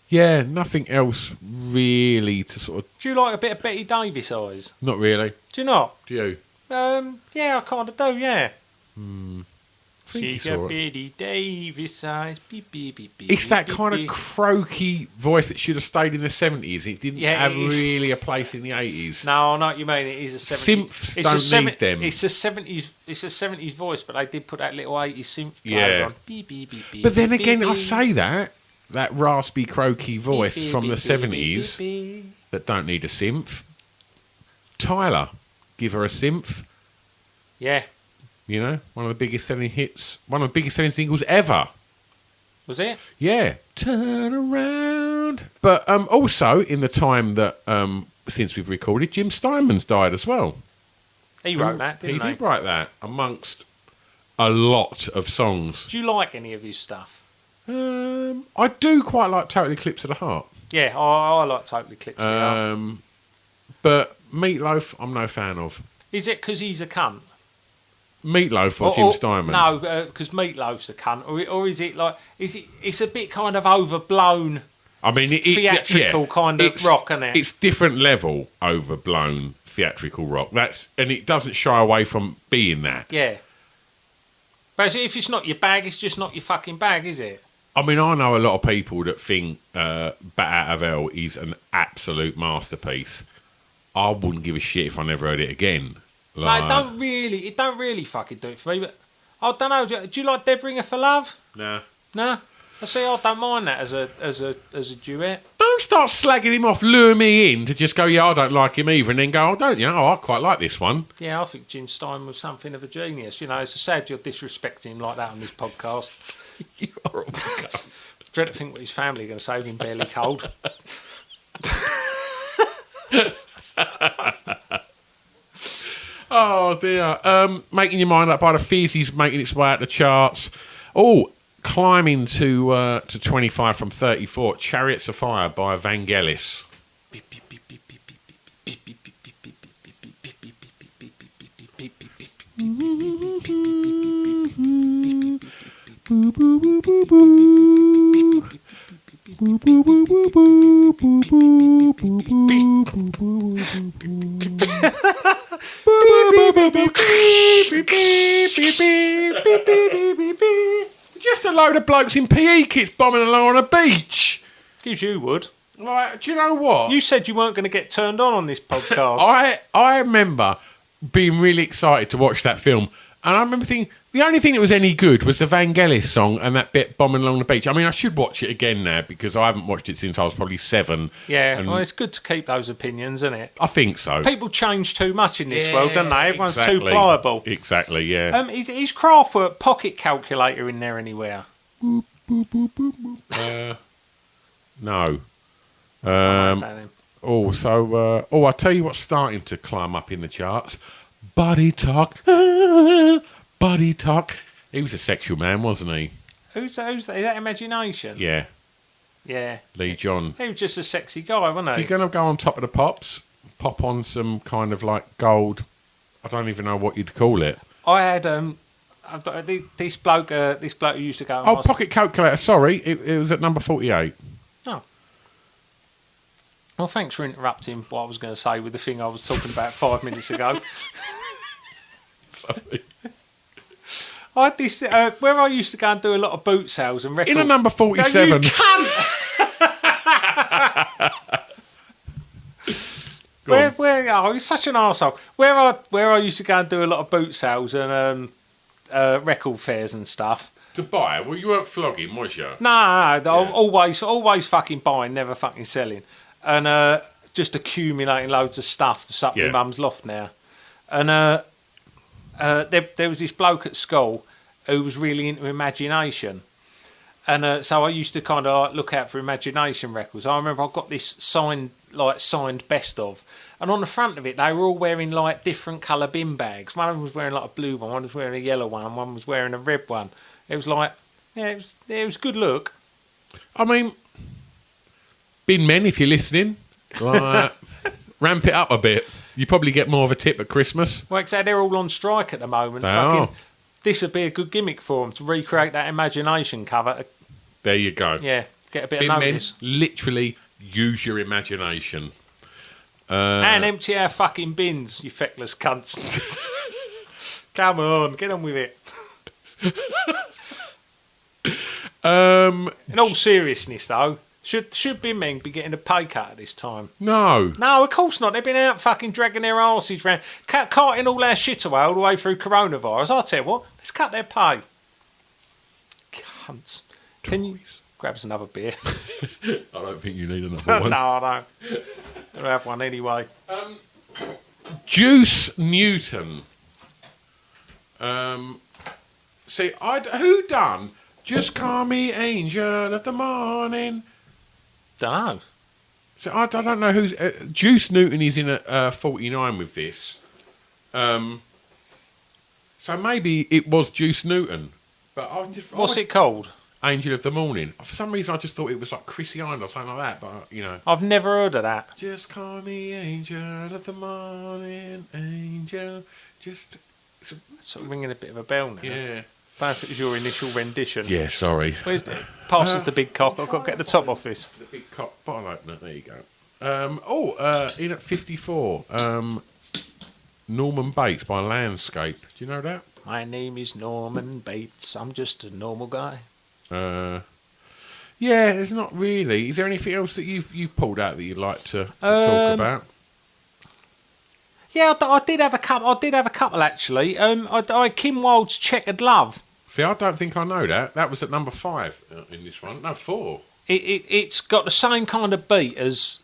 Yeah, nothing else really to sort of... Do you like a bit of Betty Davis eyes? Not really. Do you not? Do you? Yeah, I kind of do, yeah. Think She it's all got right. Betty Davis eyes. Beep, beep, beep, beep, It's that beep, kind of beep. croaky voice that should have stayed in the 70s. It didn't Yeah, have it is. really a place in the 80s. No, I know what you mean. It is a 70s. Synths It's don't need them. It's a 70s. It's a 70s voice, but they did put that little 80s synth Yeah. player on. Beep, beep, beep, beep, But then beep, again, beep, I beep. say that raspy, croaky voice Beep, from beep, the beep, 70s beep, beep. that don't need a synth. Tyler, give her a synth. Yeah. You know, one of the biggest selling hits, one of the biggest selling singles ever. Was it? Yeah, turn around. But also, in the time that since we've recorded, Jim Steinman's died as well. He wrote that, He didn't he? did write that amongst a lot of songs. Do you like any of his stuff? I do quite like Total Eclipse of the Heart. Yeah, I like Total Eclipse. of the Heart. But Meatloaf, I'm no fan of. Is it because he's a cunt? Meatloaf or Jim Steinman? No, because Meatloaf's a cunt. Or is it like... It's a bit kind of overblown... I mean, theatrical kind of rock, isn't it? It's different level overblown theatrical rock. And it doesn't shy away from being that. Yeah. But if it's not your bag, it's just not your fucking bag, is it? I mean, I know a lot of people that think Bat Out of Hell is an absolute masterpiece. I wouldn't give a shit if I never heard it again. Like, No, it don't really fucking do it for me, but I don't know. Do you like Dead Ringer for Love? Nah. No? I see, I don't mind that as a duet. Don't start slagging him off, lure me in to just go, yeah, I don't like him either, and then go, oh, don't you? Oh, I quite like this one. Yeah, I think Jim Stein was something of a genius. You know, it's sad you're disrespecting him like that on this podcast. You horrible cunt. Dread to think what his family are going to say with him barely cold. Oh, dear. Making Your Mind Up by the Fizzy's making its way out the charts. Oh, climbing to 25 from 34. Chariots of Fire by Vangelis. Just a load of blokes in PE kits bombing along on a beach. Gives you would. Like, do you know what? You said you weren't going to get turned on this podcast. I remember being really excited to watch that film, and I remember thinking the only thing that was any good was the Vangelis song and that bit bombing along the beach. I mean, I should watch it again now because I haven't watched it since I was probably 7. Yeah, and well, it's good to keep those opinions, isn't it? I think so. People change too much in this world, don't they? Everyone's exactly. too pliable. Exactly, yeah. Is Kraftwerk pocket calculator in there anywhere? No. Don't know. I tell you what's starting to climb up in the charts. Body Talk. Body Talk. He was a sexual man, wasn't he? Who's that? Is that Imagination? Yeah, Yeah. Lee John. He was just a sexy guy, wasn't If he? you're going to go on top of the pops, pop on some kind of like gold. I don't even know what you'd call it. I had this bloke who used to go. Oh, Pocket Calculator. Sorry, it was at number 48. Oh. Well, thanks for interrupting what I was going to say with the thing I was talking about 5 minutes ago. Sorry. I had this where I used to go and do a lot of boot sales and record. In a number 47. No, you cunt! He's such an arsehole. Where I used to go and do a lot of boot sales and record fairs and stuff. To buy? Well, you weren't flogging, was you? No, always fucking buying, never fucking selling. And just accumulating loads of stuff to stuff in my mum's loft now. And there was this bloke at school who was really into Imagination. And so I used to kind of look out for Imagination records. I remember I got this signed best of. And on the front of it, they were all wearing like different colour bin bags. One of them was wearing like a blue one was wearing a yellow one was wearing a red one. It was like, yeah, it was a good look. I mean, bin men, if you're listening, like, ramp it up a bit. You probably get more of a tip at Christmas. Well, except they're all on strike at the moment. This would be a good gimmick for them to recreate that Imagination cover. There you go. Yeah. Get a bit Bin of men, notice. literally use your imagination. And empty our fucking bins, you feckless cunts. Come on, get on with it. In all seriousness, though, should bin men be getting a pay cut at this time? No. No, of course not. They've been out fucking dragging their arses round, carting all our shit away all the way through coronavirus. I'll tell you what, let's cut their pay. Cunts. Can you grab us another beer? I don't think you need another one. No, I don't. I'll have one anyway. Juice Newton. See, who done? Just call me angel of the morning. Don't know. So I don't know who's... Juice Newton is in at 49 with this. So maybe it was Juice Newton. But What's it called? Angel of the Morning. For some reason I just thought it was like Chrissy Hind or something like that, but you know. I've never heard of that. Just call me angel of the morning, angel. Just... Sort of ringing a bit of a bell now. Yeah. I don't know if it was your initial rendition. Yeah, sorry. Where's it? Passes the big cock. I've got to get the top off this. The big cock bottle opener. There you go. In at 54. Norman Bates by Landscape. Do you know that? My name is Norman Bates. I'm just a normal guy. Yeah, there's not really. Is there anything else that you've pulled out that you'd like to talk about? Yeah, I did have a couple. I did have a couple actually. I Kim Wilde's Checkered Love. See, I don't think I know that. That was at number 5 in this one. No, 4. It's got the same kind of beat as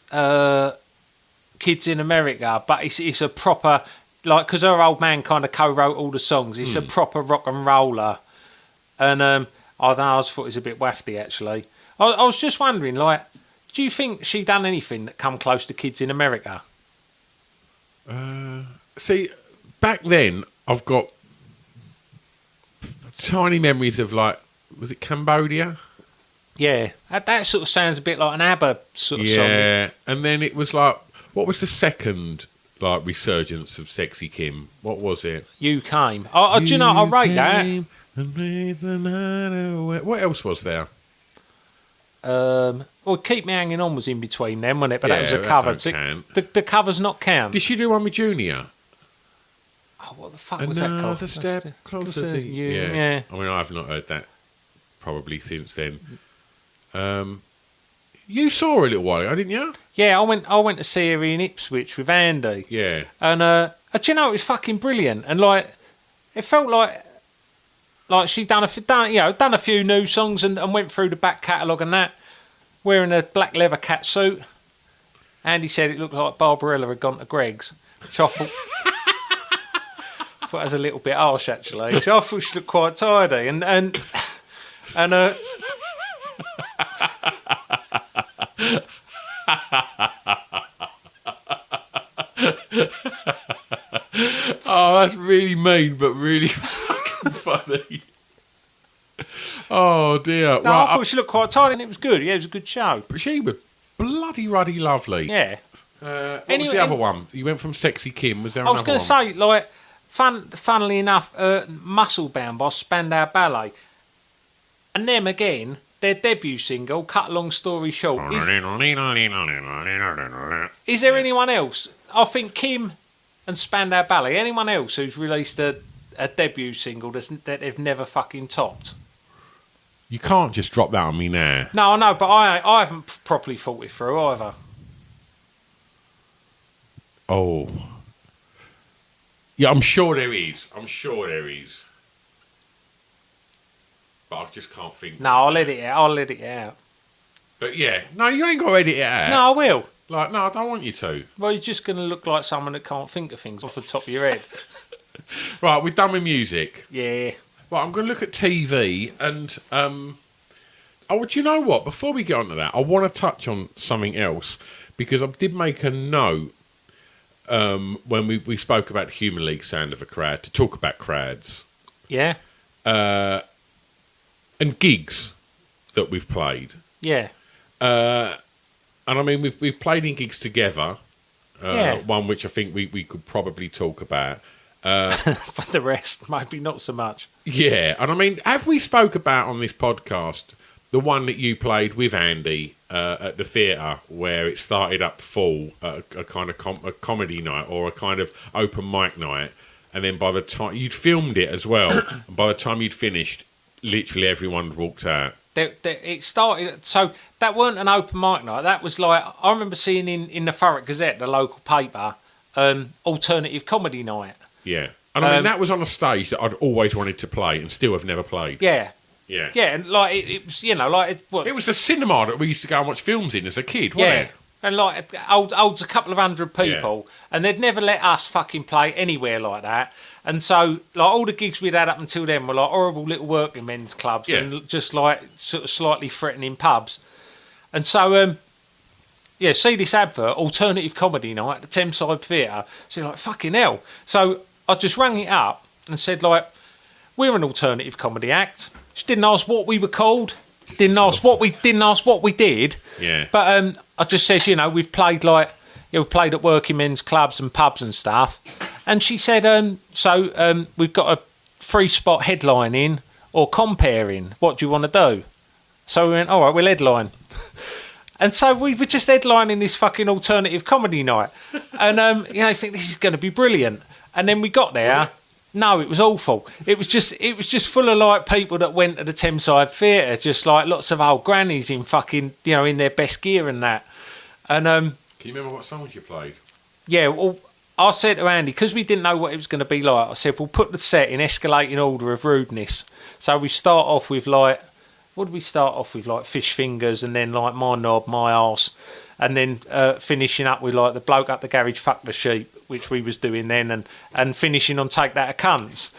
Kids in America, but it's a proper, like, because her old man kind of co-wrote all the songs. It's a proper rock and roller, and I don't know, I just thought it was a bit wafty actually. I was just wondering, like, do you think she done anything that come close to Kids in America? See, back then I've got tiny memories of, like, was it Cambodia? Yeah, that sort of sounds a bit like an ABBA sort of song. Yeah, and then it was like, what was the second, like, resurgence of Sexy Kim? What was it? You Came. Do you know, I rate that. And made the night away. What else was there? Well, Keep Me Hanging On was in between them, wasn't it? But Yeah, that was a that cover. don't count. The covers not count. Did she do one with Junior? Oh, what the fuck was that called? Another step closer to you. Yeah. I mean, I've not heard that probably since then. You saw her a little while ago, didn't you? Yeah, I went to see her in Ipswich with Andy. Yeah. And do you know, it was fucking brilliant. And like, it felt like she'd done a few new songs and went through the back catalogue and that, wearing a black leather cat suit. Andy said it looked like Barbarella had gone to Greg's, which I thought, was a little bit harsh actually. So I thought she looked quite tidy and Oh, that's really mean, but really fucking funny. Oh dear. No, I thought she looked quite tidy and it was good. Yeah, it was a good show. But she was bloody ruddy lovely. Yeah. What was the other one? You went from Sexy Kim. Was there another one? I was going to say, like, funnily enough, Muscle Bound by Spandau Ballet. And them again, their debut single, Cut a Long Story Short. Is there anyone else? I think Kim and Spandau Ballet. Anyone else who's released a debut single that they've never fucking topped? You can't just drop that on me now. No, I know, but I haven't properly thought it through either. Oh. Yeah, I'm sure there is. But I just can't think. No, I'll let it out. But yeah. No, you ain't got to edit it out. No, I will. Like, no, I don't want you to. Well, you're just going to look like someone that can't think of things off the top of your head. Right, we're done with music. Yeah. Right, I'm going to look at TV and... do you know what? Before we get on to that, I want to touch on something else because I did make a note when we spoke about the Human League Sound of a Crowd to talk about crowds. Yeah. And gigs that we've played. Yeah. And I mean, we've played in gigs together. Yeah. One which I think we could probably talk about. For the rest, maybe not so much. Yeah, and I mean, have we spoke about on this podcast the one that you played with Andy at the theatre, where it started up full, a kind of a comedy night or a kind of open mic night, and then by the time you'd filmed it as well, and by the time you'd finished, literally everyone had walked out. It started, so that weren't an open mic night. That was like, I remember seeing in the Thurrock Gazette, the local paper, alternative comedy night. Yeah. And I mean, that was on a stage that I'd always wanted to play and still have never played. Yeah. Yeah. Yeah, and like, it was, you know, like... It was a cinema that we used to go and watch films in as a kid, wasn't it? And like, holds a couple of hundred people, and they'd never let us fucking play anywhere like that. And so, like, all the gigs we'd had up until then were like horrible little working men's clubs and just like sort of slightly threatening pubs. And so, see this advert, alternative comedy night at the Thameside Theatre. So you're like, fucking hell. So I just rang it up and said, like, we're an alternative comedy act. Just didn't ask what we were called. Didn't ask what we did. Yeah. But I just said, you know, we've played we've played at working men's clubs and pubs and stuff. And she said, we've got a free spot headlining or comparing. What do you want to do? So we went, all right, we'll headline. And so we were just headlining this fucking alternative comedy night. And, I think this is going to be brilliant. And then we got there. No, it was awful. It was just full of like people that went to the Thameside Theatre, just like lots of old grannies in fucking, you know, in their best gear and that. And can you remember what songs you played? Yeah, well, I said to Andy, because we didn't know what it was going to be like, I said, we'll put the set in escalating order of rudeness. So we start off with like, what did we start off with? Like Fish Fingers, and then like My Knob, My Arse, and then finishing up with like the bloke up the garage, Fuck the Sheep, which we was doing then, and finishing on Take That a Cunts.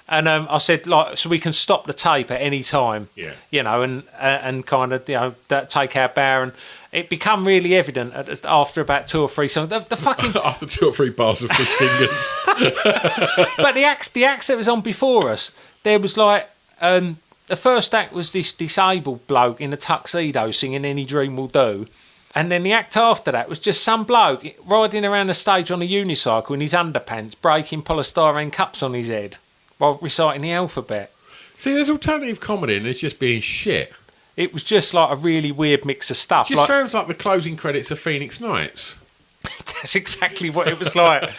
And I said, like, so we can stop the tape at any time, you know, and kind of, you know, take our bow. And it become really evident after about 2 or 3 songs. The fucking after 2 or 3 bars of Fish Fingers. But the acts that was on before us, there was like, the first act was this disabled bloke in a tuxedo singing Any Dream Will Do. And then the act after that was just some bloke riding around the stage on a unicycle in his underpants, breaking polystyrene cups on his head while reciting the alphabet. See, there's alternative comedy and there's just being shit. It was just like a really weird mix of stuff. It just sounds like the closing credits of Phoenix Nights. That's exactly what it was like.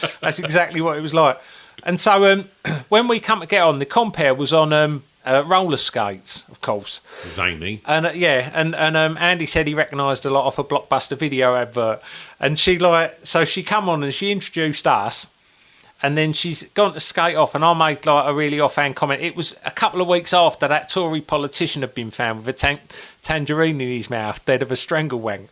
And so when we come to get on, the compare was on roller skates, of course. Zany. And and Andy said he recognised a lot off a Blockbuster video advert. And she come on and she introduced us. And then she's gone to skate off, and I made like a really offhand comment. It was a couple of weeks after that Tory politician had been found with a tangerine in his mouth, dead of a strangle wank.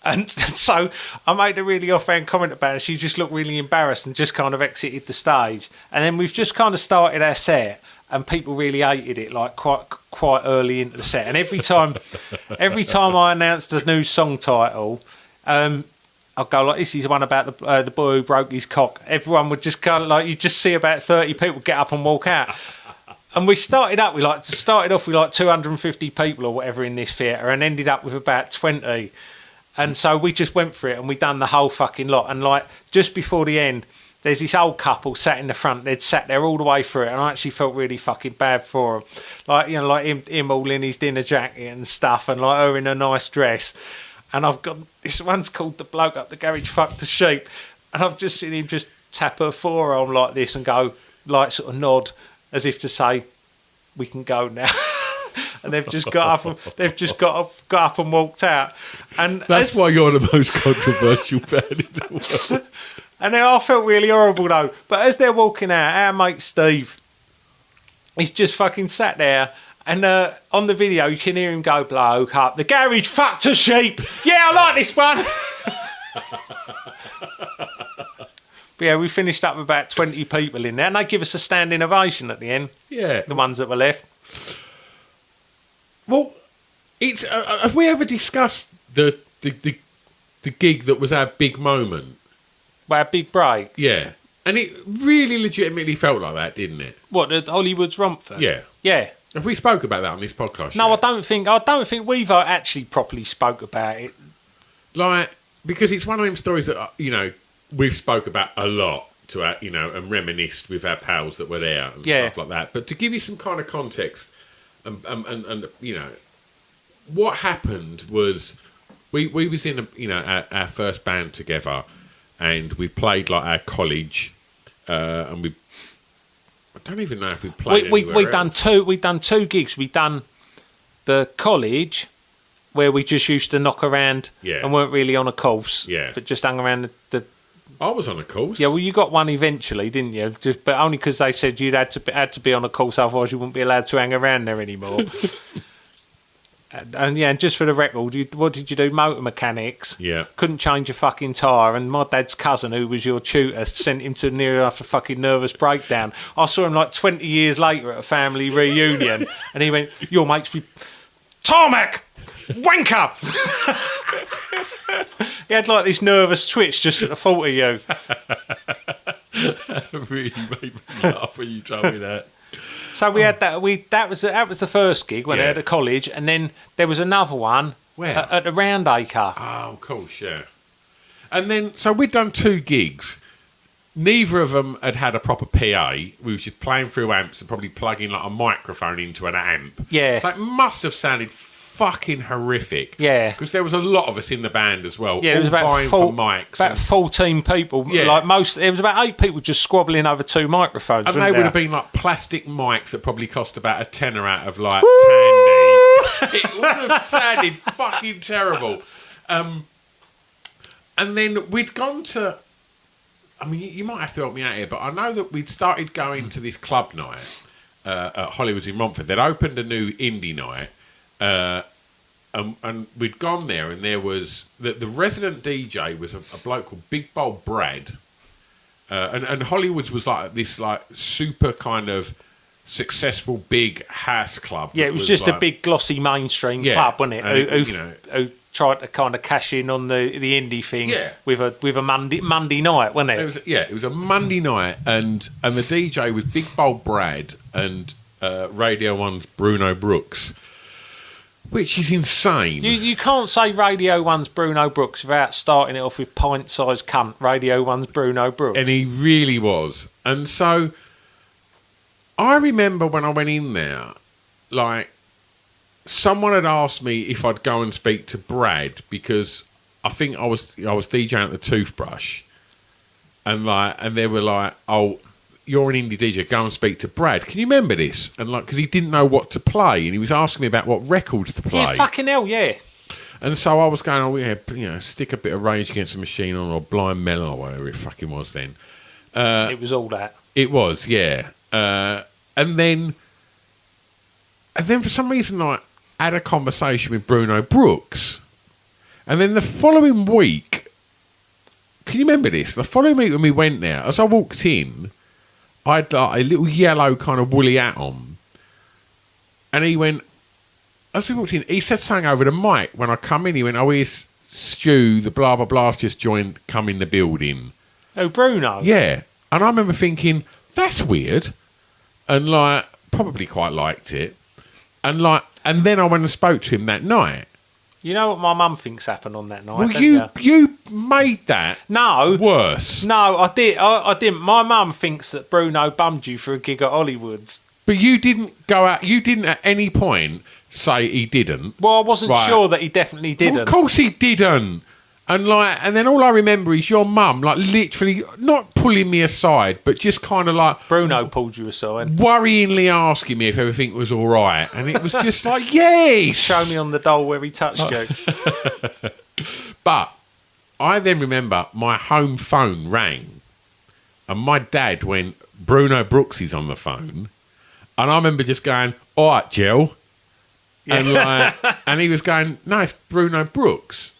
And so I made a really offhand comment about it. She just looked really embarrassed and just kind of exited the stage. And then we've just kind of started our set, and people really hated it, like quite early into the set. And every time I announced a new song title, I'll go like, this is one about the boy who broke his cock. Everyone would just kind of like, you just see about 30 people get up and walk out. And we started off with like 250 people or whatever in this theatre, and ended up with about 20. And so we just went for it, and we done the whole fucking lot. And like just before the end, there's this old couple sat in the front. They'd sat there all the way through it, and I actually felt really fucking bad for them. Like, you know, like him all in his dinner jacket and stuff, and like her in a nice dress. And I've got, this one's called The Bloke Up the Garage Fucked the Sheep. And I've just seen him just tap her forearm like this and go, like sort of nod as if to say, we can go now. And they've just got up and walked out. And that's why you're the most controversial band in the world. And then I felt really horrible though. But as they're walking out, our mate Steve, he's just fucking sat there. And on the video, you can hear him go, bloke up the garage, fucked a sheep. Yeah, I like this one. But yeah, we finished up with about 20 people in there, and they give us a standing ovation at the end. Yeah. The ones that were left. Well, it's have we ever discussed the gig that was our big moment? Well, our big break? Yeah. And it really legitimately felt like that, didn't it? What, the Hollywood's Romford? Yeah. Yeah. Have we spoke about that on this podcast? No, yet? I don't think we've actually properly spoke about it. Like, because it's one of them stories that, you know, we've spoke about a lot to our, you know, and reminisced with our pals that were there and stuff like that. But to give you some kind of context and you know, what happened was we was in our first band together, and we played like our college, and I don't even know if we played. We'd done two gigs. We'd done the college, where we just used to knock around and weren't really on a course, but just hung around the. I was on a course. Yeah, well, you got one eventually, didn't you? But only because they said you'd had to be on a course, otherwise you wouldn't be allowed to hang around there anymore. and just for the record, what did you do? Motor mechanics. Yeah. Couldn't change a fucking tyre, and my dad's cousin, who was your tutor, sent him to near enough a fucking nervous breakdown. I saw him like 20 years later at a family reunion, and he went, "Your mate's be tarmac, wanker." He had like this nervous twitch just at the thought of you. That really made me laugh when you told me that. So we had that. That was the first gig when I had at college, and then there was another one. Where? At the Roundacre. Oh, of course, yeah. And then, so we'd done 2 gigs. Neither of them had a proper PA. We were just playing through amps and probably plugging like a microphone into an amp. Yeah. So it must have sounded fucking horrific. Yeah. Because there was a lot of us in the band as well. Yeah, it was about for mics. About 14 people. Yeah. It was about 8 people just squabbling over 2 microphones. And they would have been like plastic mics that probably cost about a tenner out of like candy. It would have sounded fucking terrible. And then we'd gone to. I mean, you might have to help me out here, but I know that we'd started going to this club night at Hollywood's in Romford. They'd opened a new indie night. And we'd gone there, and there was the resident DJ was a bloke called Big Bold Brad, and Hollywood's was like this like super kind of successful big house club. Yeah, it was just like a big glossy mainstream club, wasn't it? Who tried to kind of cash in on the indie thing with a Monday night, wasn't it? It was a Monday night, and the DJ was Big Bold Brad and Radio 1's Bruno Brooks. Which is insane. You can't say Radio 1's Bruno Brooks without starting it off with pint-sized cunt. Radio 1's Bruno Brooks. And he really was. And so I remember when I went in there, like, someone had asked me if I'd go and speak to Brad because I think I was DJing at the Toothbrush. And they were like, "Oh, you're an indie DJ, go and speak to Brad. Can you remember this?" And like, because he didn't know what to play, and he was asking me about what records to play. Yeah, fucking hell, yeah. And so I was going, "Oh yeah, stick a bit of Rage Against the Machine on, or Blind Melon, or whatever it fucking was then." It was all that. It was, yeah. And then for some reason, I had a conversation with Bruno Brooks, and then the following week, can you remember this? The following week when we went there, as I walked in, I had like a little yellow kind of woolly hat on. And he went, as we walked in, he said something over the mic when I come in. He went, "Oh, here's Stu, the blah, blah, blah's just joined, come in the building." Oh, Bruno? Yeah. And I remember thinking, that's weird. And like, probably quite liked it. And then I went and spoke to him that night. You know what my mum thinks happened on that night? Well, you made that worse. No, I did. I didn't. My mum thinks that Bruno bummed you for a gig at Hollywood's. But you didn't go out. You didn't at any point say he didn't. Well, I wasn't sure that he definitely didn't. Well, of course he didn't. And then all I remember is your mum, like, literally not pulling me aside, but just kind of like Bruno pulled you aside, worryingly asking me if everything was all right, and it was just like, yes, show me on the doll where he touched you. But I then remember my home phone rang, and my dad went, "Bruno Brooks is on the phone," and I remember just going, "All right, Jill," and he was going, "No, it's Bruno Brooks."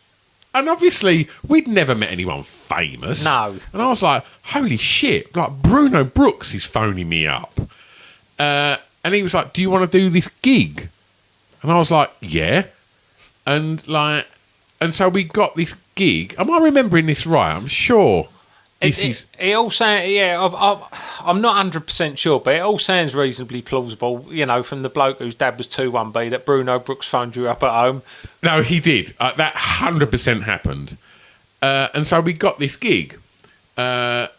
And obviously, we'd never met anyone famous. No. And I was like, holy shit, like Bruno Brooks is phoning me up. And he was like, "Do you want to do this gig?" And I was like, "Yeah." And so we got this gig. Am I remembering this right? I'm sure. It all sounds, I'm not 100% sure, but it all sounds reasonably plausible, from the bloke whose dad was 2-1B, that Bruno Brooks phoned you up at home. No, he did. That 100% happened. And so we got this gig. And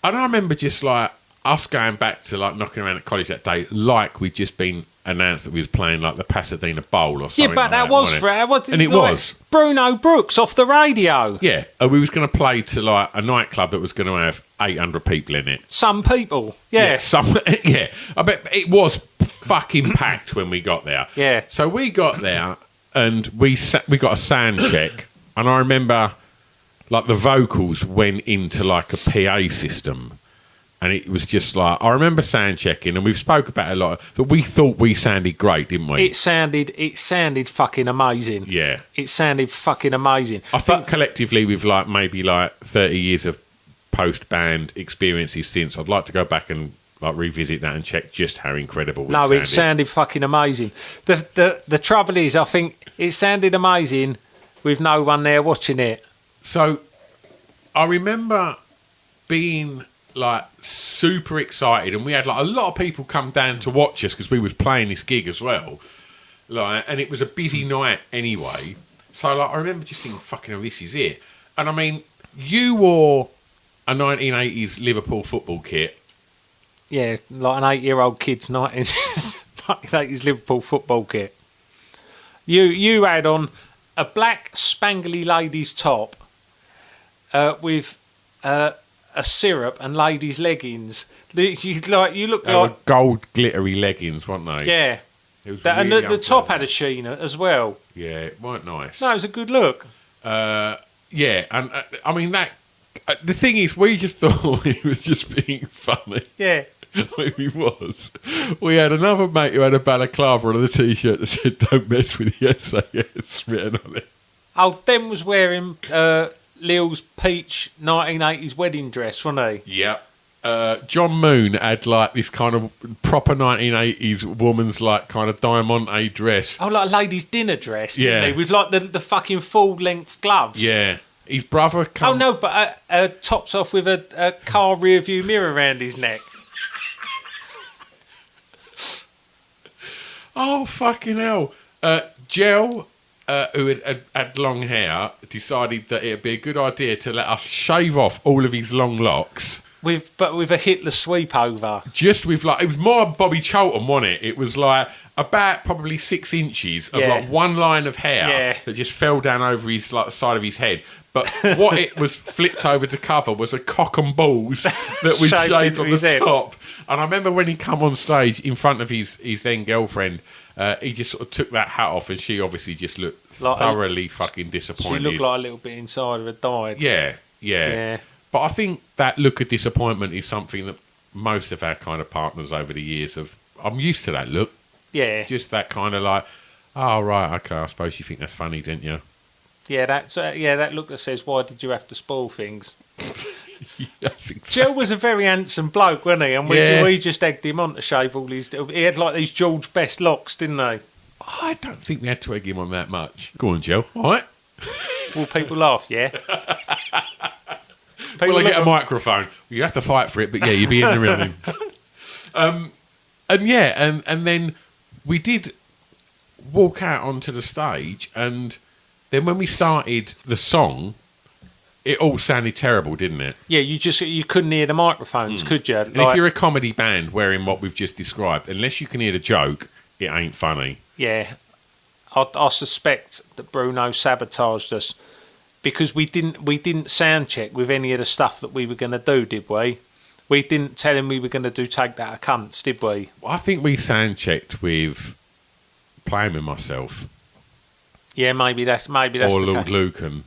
I remember just like us going back to like knocking around at college that day, like we'd just been announced that we was playing like the Pasadena Bowl or something. Yeah, but like that was wasn't for and it was Bruno Brooks off the radio. Yeah, and we was going to play to like a nightclub that was going to have 800 people in it. Some people, yeah. Yeah. I bet it was fucking packed when we got there. Yeah. So we got there and we got a sound check, and I remember like the vocals went into like a PA system, and it was just like, I remember sound checking, and we've spoke about it a lot, that we thought we sounded great, didn't we? It sounded fucking amazing. Yeah. It sounded fucking amazing. I think collectively with like maybe like 30 years of post-band experiences since, I'd like to go back and like revisit that and check just how incredible it sounded fucking amazing. The trouble is, I think it sounded amazing with no one there watching it. So I remember being like super excited, and we had like a lot of people come down to watch us because we was playing this gig as well, like, and it was a busy night anyway. So like I remember just thinking, fucking hell, this is it. And I mean, you wore a 1980s Liverpool football kit. Yeah, like an 8-year-old kid's 1980s Liverpool football kit. You had on a black spangly ladies top with a syrup and ladies leggings. You looked They like were gold glittery leggings, weren't they? Yeah. It was And really the top had a sheen as well. Yeah, it weren't nice. No, it was a good look. Yeah, and I mean that. The thing is, we just thought he was just being funny. Yeah. He was. We had another mate who had a balaclava on a t-shirt that said "Don't mess with the SAS" written on it. Oh, Den was wearing Lil's peach 1980s wedding dress, wasn't he? Yeah. John Moon had like this kind of proper 1980s woman's like kind of diamante dress. Oh, like a lady's dinner dress, didn't he? With like the fucking full-length gloves. Yeah. His brother Oh, no, but tops off with a car rear view mirror around his neck. Oh, fucking hell. Gel, who had long hair, decided that it would be a good idea to let us shave off all of his long locks. With a Hitler sweep over. Just with like, it was more Bobby Charlton, wasn't it? It was like about probably 6 inches of like one line of hair that just fell down over his like the side of his head. But what it was flipped over to cover was a cock and balls that was shaved on the top. And I remember when he come on stage in front of his then girlfriend, he just sort of took that hat off, and she obviously just looked like thoroughly fucking disappointed. She looked like a little bit inside of her died. Yeah. But I think that look of disappointment is something that most of our kind of partners over the years have. I'm used to that look. Yeah. Just that kind of like, oh, right, okay, I suppose you think that's funny, didn't you? Yeah, that look that says, why did you have to spoil things? Exactly. Joe was a very handsome bloke, wasn't he? And we just egged him on to shave all his... He had like these George Best locks, didn't he? I don't think we had to egg him on that much. Go on, Joe. All right. Will people laugh, yeah? Will I get a microphone? You have to fight for it, but yeah, you'd be in the ring. And then we did walk out onto the stage, and then when we started the song, it all sounded terrible, didn't it? Yeah, you couldn't hear the microphones, could you? And if you're a comedy band wearing what we've just described, unless you can hear the joke, it ain't funny. Yeah, I suspect that Bruno sabotaged us because we didn't sound check with any of the stuff that we were going to do, did we? We didn't tell him we were going to do Take That a Cunts, did we? Well, I think we sound checked with Playing With Myself. Yeah, maybe that's or the Lord case. Lucan.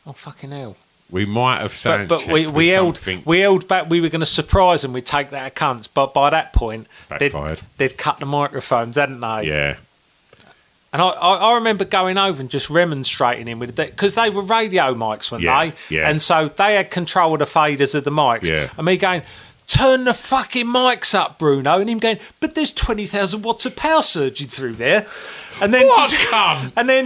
Oh, fucking hell. We might have sound but we held back. We were going to surprise them. We'd Take That a Cunts, but by that point, they'd cut the microphones, hadn't they? Yeah. And I remember going over and just remonstrating him with it because they were radio mics, weren't they? Yeah. And so they had control of the faders of the mics. Yeah. And me going, turn the fucking mics up, Bruno. And him going, but there's 20,000 watts of power surging through there. And then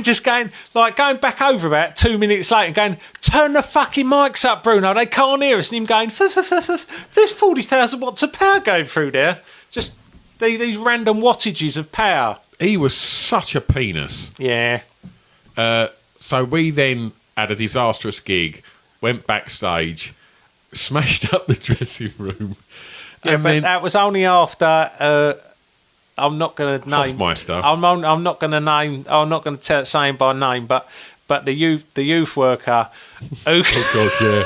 just going back over about 2 minutes later and going, turn the fucking mics up, Bruno. They can't hear us. And him going, there's 40,000 watts of power going through there. Just these random wattages of power. He was such a penis. Yeah. So we then had a disastrous gig, went backstage, smashed up the dressing room. Yeah, but that was only after I'm not going to name Hofmeister. I'm not going to name. I'm not going to say him by name, but the youth worker who Oh God, yeah.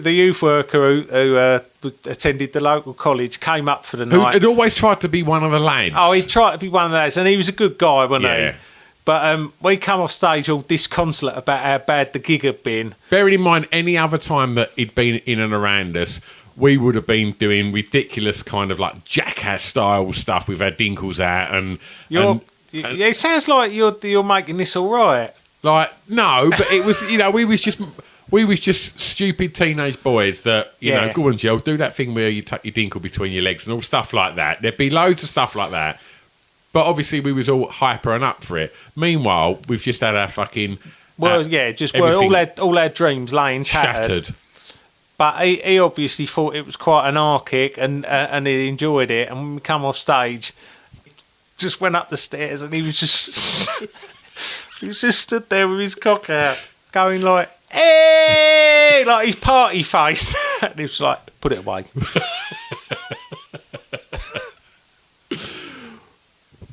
the youth worker who attended the local college came up for the Who night. had always tried to be one of the lads. Oh, he tried to be one of those, and he was a good guy, wasn't Yeah. he? But we come off stage all disconsolate about how bad the gig had been. Bearing in mind, any other time that he'd been in and around us, we would have been doing ridiculous kind of like jackass style stuff with our dinkles out and It sounds like you're making this all right. like no, but it was we was just stupid teenage boys that you know go on, Jill, do that thing where you tuck your dinkle between your legs and all stuff like that. There'd be loads of stuff like that. But obviously, we was all hyper and up for it. Meanwhile, we've just had our fucking all our dreams laying tattered. But he obviously thought it was quite anarchic and he enjoyed it. And when we come off stage, he just went up the stairs and he was just stood there with his cock out, going like, "Hey!" like his party face. And he was like, "Put it away."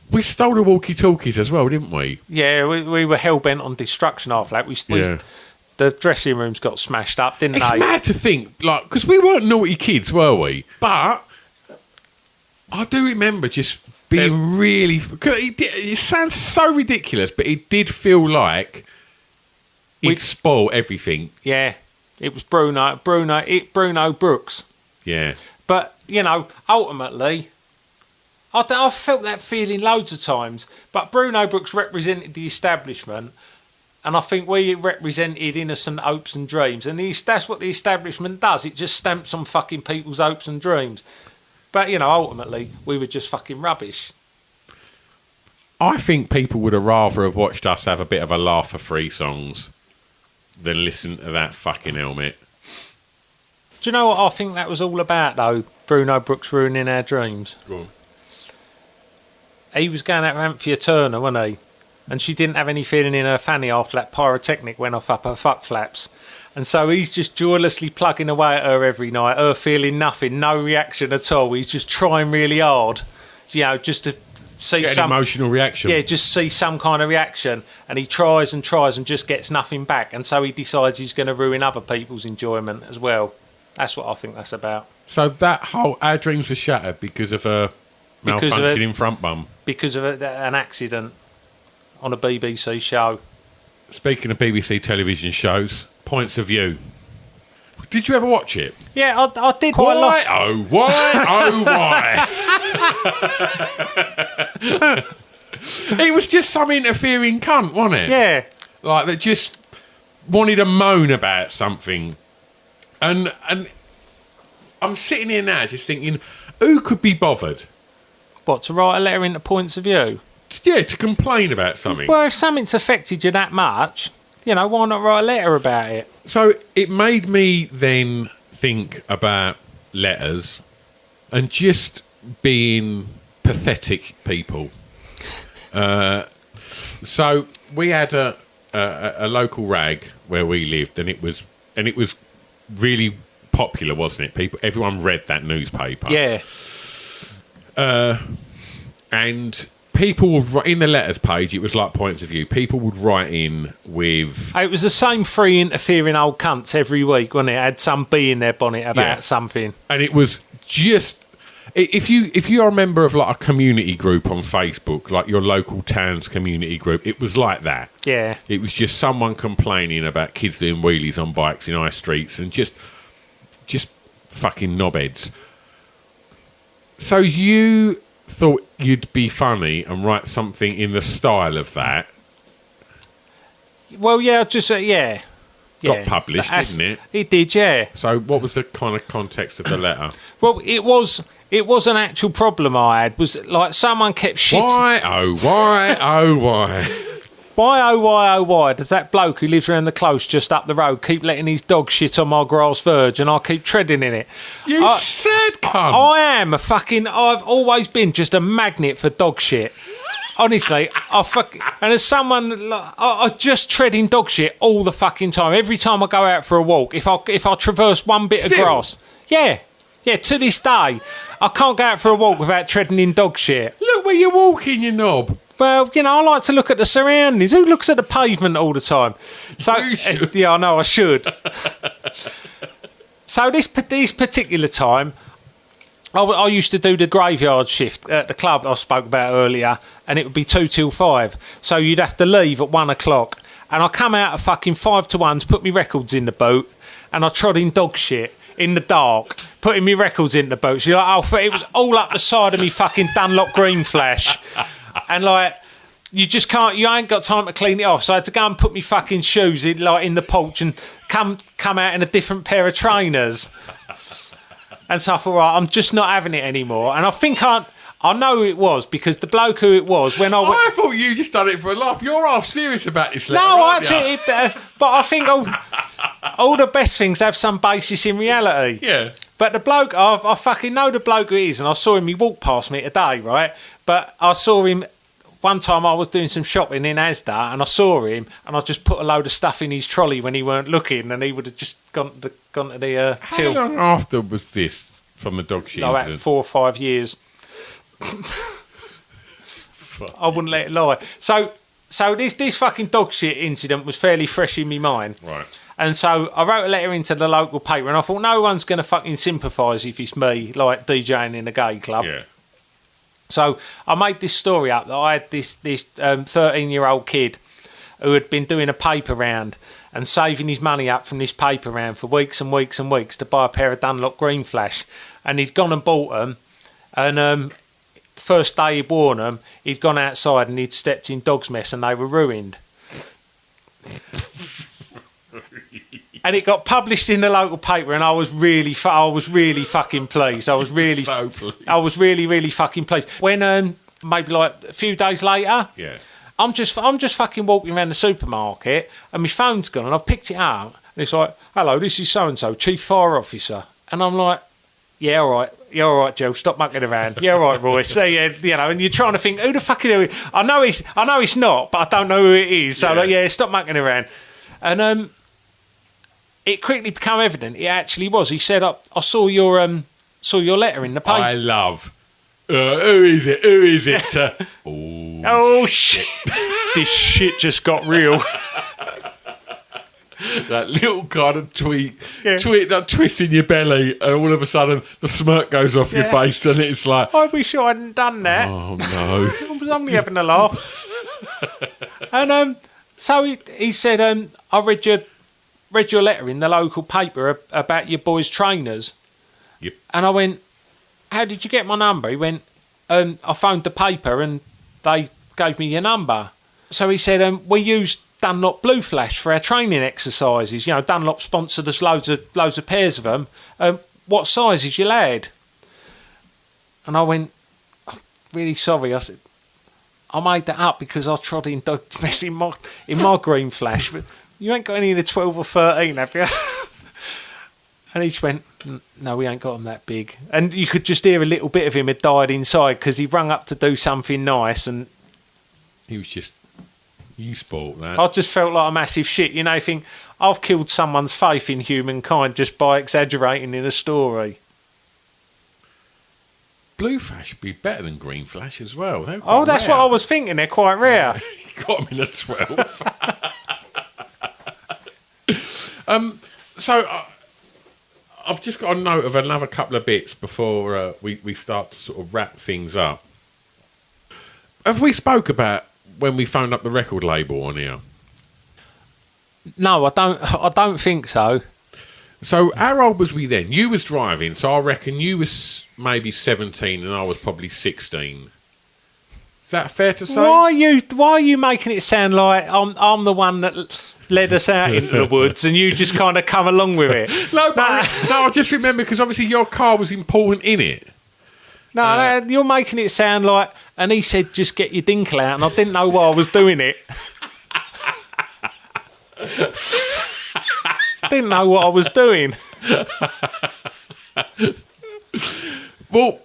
We stole the walkie-talkies as well, didn't we? Yeah, we were hell-bent on destruction after that. The dressing rooms got smashed up, didn't It's they? mad to think, like, because we weren't naughty kids, were we? But I do remember just being really... Cause it sounds so ridiculous, but it did feel like it spoiled everything. Yeah, it was Bruno Brooks. Yeah. But, ultimately... I felt that feeling loads of times, but Bruno Brooks represented the establishment, and I think we represented innocent hopes and dreams, and that's what the establishment does. It just stamps on fucking people's hopes and dreams. But, ultimately, we were just fucking rubbish. I think people would have rather have watched us have a bit of a laugh for 3 songs than listen to that fucking helmet. Do you know what I think that was all about, though? Bruno Brooks ruining our dreams. Go on. He was going out with Anthea Turner, wasn't he? And she didn't have any feeling in her fanny after that pyrotechnic went off up her fuck flaps. And so he's just joylessly plugging away at her every night, her feeling nothing, no reaction at all. He's just trying really hard, just to see Get an emotional reaction. Yeah, just see some kind of reaction. And he tries and just gets nothing back. And so he decides he's going to ruin other people's enjoyment as well. That's what I think that's about. So our dreams were shattered because of a malfunctioning front bum. Because of an accident on a BBC show. Speaking of BBC television shows, Points of View. Did you ever watch it? Yeah, I did quite a lot. Why? It was just some interfering cunt, wasn't it? Yeah. Like, that just wanted to moan about something. And I'm sitting here now just thinking, who could be bothered? What, to write a letter into Points of View? Yeah, to complain about something. Well, if something's affected you that much, why not write a letter about it? So it made me then think about letters and just being pathetic people. So we had a local rag where we lived, and it was really popular, wasn't it? Everyone read that newspaper. Yeah. And people would, in the letters page, it was like Points of View. People would write in with... It was the same 3 interfering old cunts every week, wasn't it? It had some bee in their bonnet about something. And it was just... If you are a member of like a community group on Facebook, like your local town's community group, it was like that. Yeah. It was just someone complaining about kids doing wheelies on bikes in high streets and just fucking knobheads. So you thought you'd be funny and write something in the style of that. Well, yeah, just yeah. Got published, didn't it? It did, yeah. So what was the kind of context of the letter? Well, it was an actual problem I had. Was like someone kept shitting. Why, oh why? Why does that bloke who lives around the close just up the road keep letting his dog shit on my grass verge and I keep treading in it? You sad cunt. I've always been just a magnet for dog shit. Honestly, and as someone, I just tread in dog shit all the fucking time. Every time I go out for a walk, if I traverse one bit of grass, yeah, Yeah, to this day, I can't go out for a walk without treading in dog shit. Look where you're walking, you knob. Well, you know, I like to look at the surroundings. Who looks at the pavement all the time? So, You should. yeah, I know I should. So this particular time, I used to do the graveyard shift at the club I spoke about earlier, and it would be 2 till 5. So you'd have to leave at 1 o'clock. And I come out at fucking 5 to 1 to put my records in the boot, and I trod in dog shit in the dark, putting my records in the boot. So you're like, oh, it was all up the side of me fucking Dunlop Green Flash. And like, you just can't, you ain't got time to clean it off. So I had to go and put my fucking shoes in, like, in the porch and come out in a different pair of trainers. And so I thought, right, I'm just not having it anymore. And I think I know who it was, because the bloke who it was, when I thought you just done it for a laugh. You're half serious about this letter, no, aren't you? actually, but I think all the best things have some basis in reality. Yeah. But the bloke, I fucking know the bloke who it is, and I saw him, he walked past me today, right? But I saw him, one time I was doing some shopping in Asda, and I saw him, and I just put a load of stuff in his trolley when he weren't looking, and he would have just gone to the till. How long after was this from the dog shit About incident? 4 or 5 years. I wouldn't let it lie. So this fucking dog shit incident was fairly fresh in my mind. Right. And so I wrote a letter into the local paper, and I thought, no one's going to fucking sympathise if it's me, like, DJing in a gay club. Yeah. So I made this story up that I had this 13-year-old kid who had been doing a paper round and saving his money up from this paper round for weeks and weeks and weeks to buy a pair of Dunlop Green Flash. And he'd gone and bought them, and first day he'd worn them, he'd gone outside and he'd stepped in dog's mess and they were ruined. And it got published in the local paper, and I was really fucking pleased. I was really fucking pleased. When maybe like a few days later, Yeah. I'm just fucking walking around the supermarket, and my phone's gone, and I've picked it up, and it's like, "Hello, this is so and so, Chief Fire Officer," and I'm like, "Yeah, all right. You're all right, Joe. Stop mucking around. You're all right, Roy." So yeah, you know, and you're trying to think, who the fuck is it? I know it's not, but I don't know who it is. So Yeah. like, yeah, stop mucking around. And it quickly became evident it actually was. He said, "I saw your letter in the paper." I love. Who is it? Who is it? Oh shit! This shit just got real. That little kind of Yeah. that twist in your belly, and all of a sudden the smirk goes off your Yeah. face, and it's like, I wish I hadn't done that. oh no. I was only having a laugh. And so he said, "I read your letter in the local paper about your boys' trainers." Yep. And I went, "How did you get my number?" He went, "I phoned the paper and they gave me your number." So he said, "We used Dunlop Blue Flash for our training exercises. You know, Dunlop sponsored us loads of pairs of them. What size is your lad?" And I went, "I'm really sorry." I said, "I made that up because I trod in dog's mess in my Green Flash, but you ain't got any of the 12 or 13, have you?" And he just went, "No, we ain't got them that big." And you could just hear a little bit of him had died inside, because he rung up to do something nice, and He was just, you spoilt that. I just felt like a massive shit. You know, you think, I've killed someone's faith in humankind just by exaggerating in a story. Blue Flash would be better than Green Flash as well. They're Oh, quite that's rare. what I was thinking. They're quite rare. You got them in a 12. So I've just got a note of another couple of bits before we start to sort of wrap things up. Have we spoke about when we phoned up the record label on here? No, I don't think so. So how old was we then? You was driving, so I reckon you was maybe 17 and I was probably 16. Is that fair to say? Why are you making it sound like I'm the one that led us out into the woods and you just kind of come along with it? No, I just remember because obviously your car was important in it. No, you're making it sound like, and he said, "Just get your dinkle out," and I didn't know why I was doing it. Didn't know what I was doing. Well,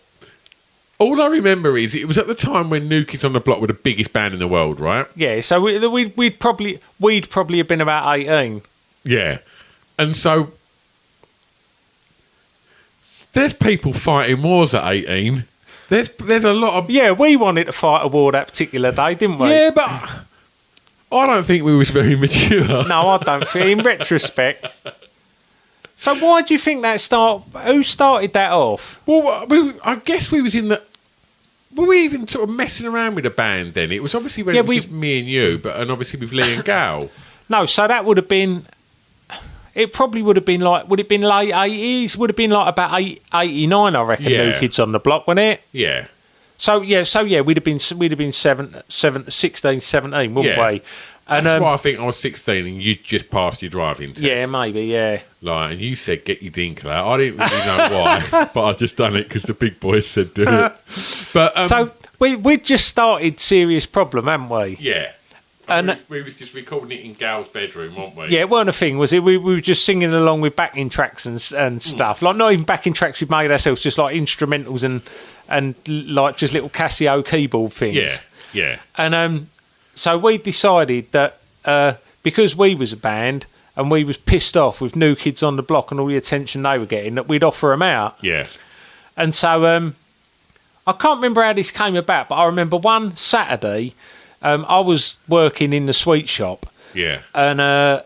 all I remember is it was at the time when New Kids on the Block were the biggest band in the world, right? Yeah, so we'd probably have been about 18. Yeah. And so there's people fighting wars at 18. There's a lot of... Yeah, we wanted to fight a war that particular day, didn't we? Yeah, but I don't think we was very mature. No, I don't think. In retrospect. So why do you think that Who started that off? Well, I guess we was in the... Were we even sort of messing around with a band then? It was obviously when it was just me and you, and obviously with Lee and Gal. No, so that would have been... It probably would have been like... Would it have been late 80s? Would have been like about 89, I reckon, New Kids on the Block, wasn't it? Yeah. So we'd have been 16, 17, wouldn't we? And, that's why I think I was 16 and you just passed your driving test. Yeah, maybe, yeah. Like, and you said, get your dinkle out. I didn't really know why, but I just done it because the big boys said do it. But so we just started Serious Problem, haven't we? Yeah. And we was just recording it in Gal's bedroom, weren't we? Yeah, it weren't a thing, was it? We were just singing along with backing tracks and stuff. Like, not even backing tracks we'd made ourselves, just like instrumentals and like just little Casio keyboard things. Yeah. And so we decided that because we was a band and we was pissed off with New Kids on the Block and all the attention they were getting, that we'd offer them out. Yeah. And so I can't remember how this came about, but I remember one Saturday... I was working in the sweet shop. Yeah. And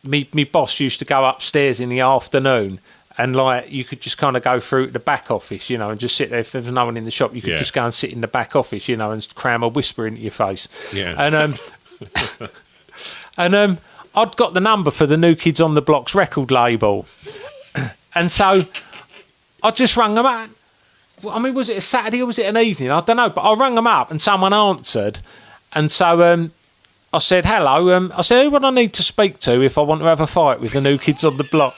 me boss used to go upstairs in the afternoon and, like, you could just kind of go through to the back office, you know, and just sit there. If there was no one in the shop, you could just go and sit in the back office, you know, and cram a whisper into your face. Yeah. And I'd got the number for the New Kids on the Block's record label. And so I just rang them up. I mean, was it a Saturday or was it an evening? I don't know. But I rang them up and someone answered. And so I said, hello. I said, who would I need to speak to if I want to have a fight with the New Kids on the Block?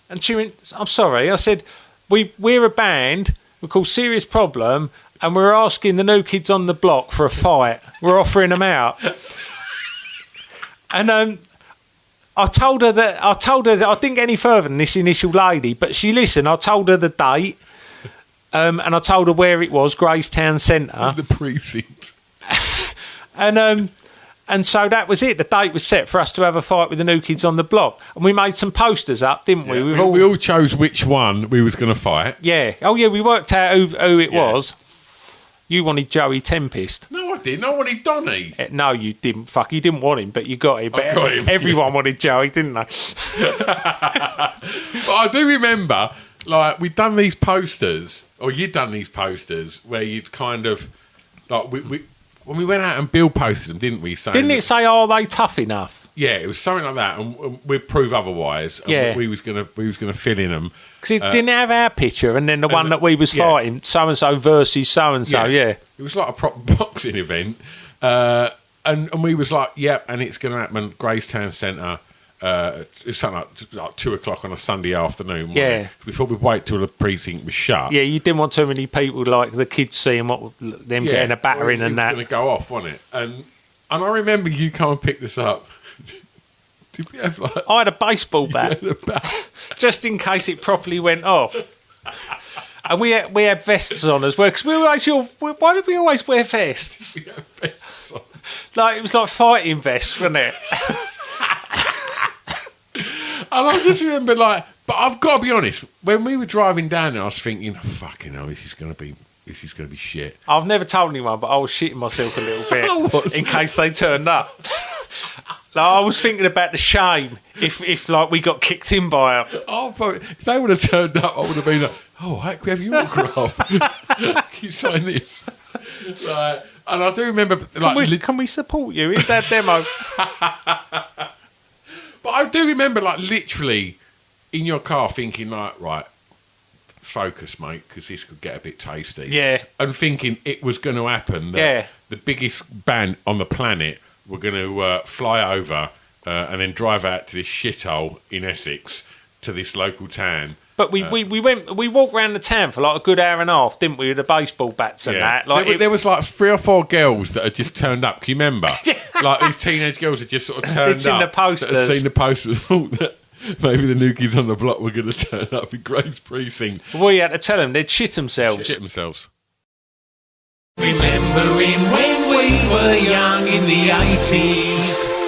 And she went, I'm sorry. I said, we're a band. We're called Serious Problem. And we're asking the New Kids on the Block for a fight. We're offering them out. And I told her that I didn't get any further than this initial lady. But she listened. I told her the date. And I told her where it was, Gracetown Centre. The precinct. And so that was it. The date was set for us to have a fight with the New Kids on the Block. And we made some posters up, didn't we? Yeah, we all chose which one we was going to fight. Yeah. Oh, yeah, we worked out who it was. You wanted Joey Tempest. No, I didn't. I wanted Donny. No, you didn't. You didn't want him, but you got him. I got him. Everyone wanted Joey, didn't they? But I do remember, like, we'd done these posters... Or you'd done these posters where you'd kind of like when we went out and Bill posted them, didn't we? Didn't it say, "Are they tough enough?" Yeah, it was something like that, and we'd prove otherwise. And yeah, we was gonna fill in them because it didn't have our picture, and then the one that we was fighting, so and so versus so and so. Yeah, it was like a proper boxing event, and we was like, "Yep," and it's gonna happen, Gracetown Centre. It's something like 2 o'clock on a Sunday afternoon. Yeah, we thought we'd wait till the precinct was shut. Yeah, you didn't want too many people, like the kids, seeing them getting a battering and that. It was going to go off, wasn't it? And I remember you come and pick this up. Did we have like? I had a baseball bat, just in case it properly went off. And we had vests on as well, because we were always why did we always wear vests? We had vests on. Like, it was like fighting vests, wasn't it? And I just remember, like, but I've got to be honest. When we were driving down there, I was thinking, oh, "Fucking hell, this is going to be shit." I've never told anyone, but I was shitting myself a little bit in case they turned up. Like, I was thinking about the shame if like we got kicked in by them. Oh, if they would have turned up, I would have been like, "Oh, heck, we have your autograph. Can you sign this?" Like, and I do remember, like, can we support you? Is that demo? But I do remember, like, literally in your car thinking, like, right, focus, mate, because this could get a bit tasty. Yeah. And thinking it was going to happen. That the biggest band on the planet were going to fly over and then drive out to this shithole in Essex to this local town. But we walked around the town for like a good hour and a half, didn't we, with the baseball bats and that? Like, there was like 3 or 4 girls that had just turned up. Can you remember? Like, these teenage girls had just sort of turned it's in up. the posters. That had seen the posters, thought that maybe the New Kids on the Block were going to turn up in Grace Precinct. We had to tell them they'd shit themselves. Remembering when we were young in the 80s.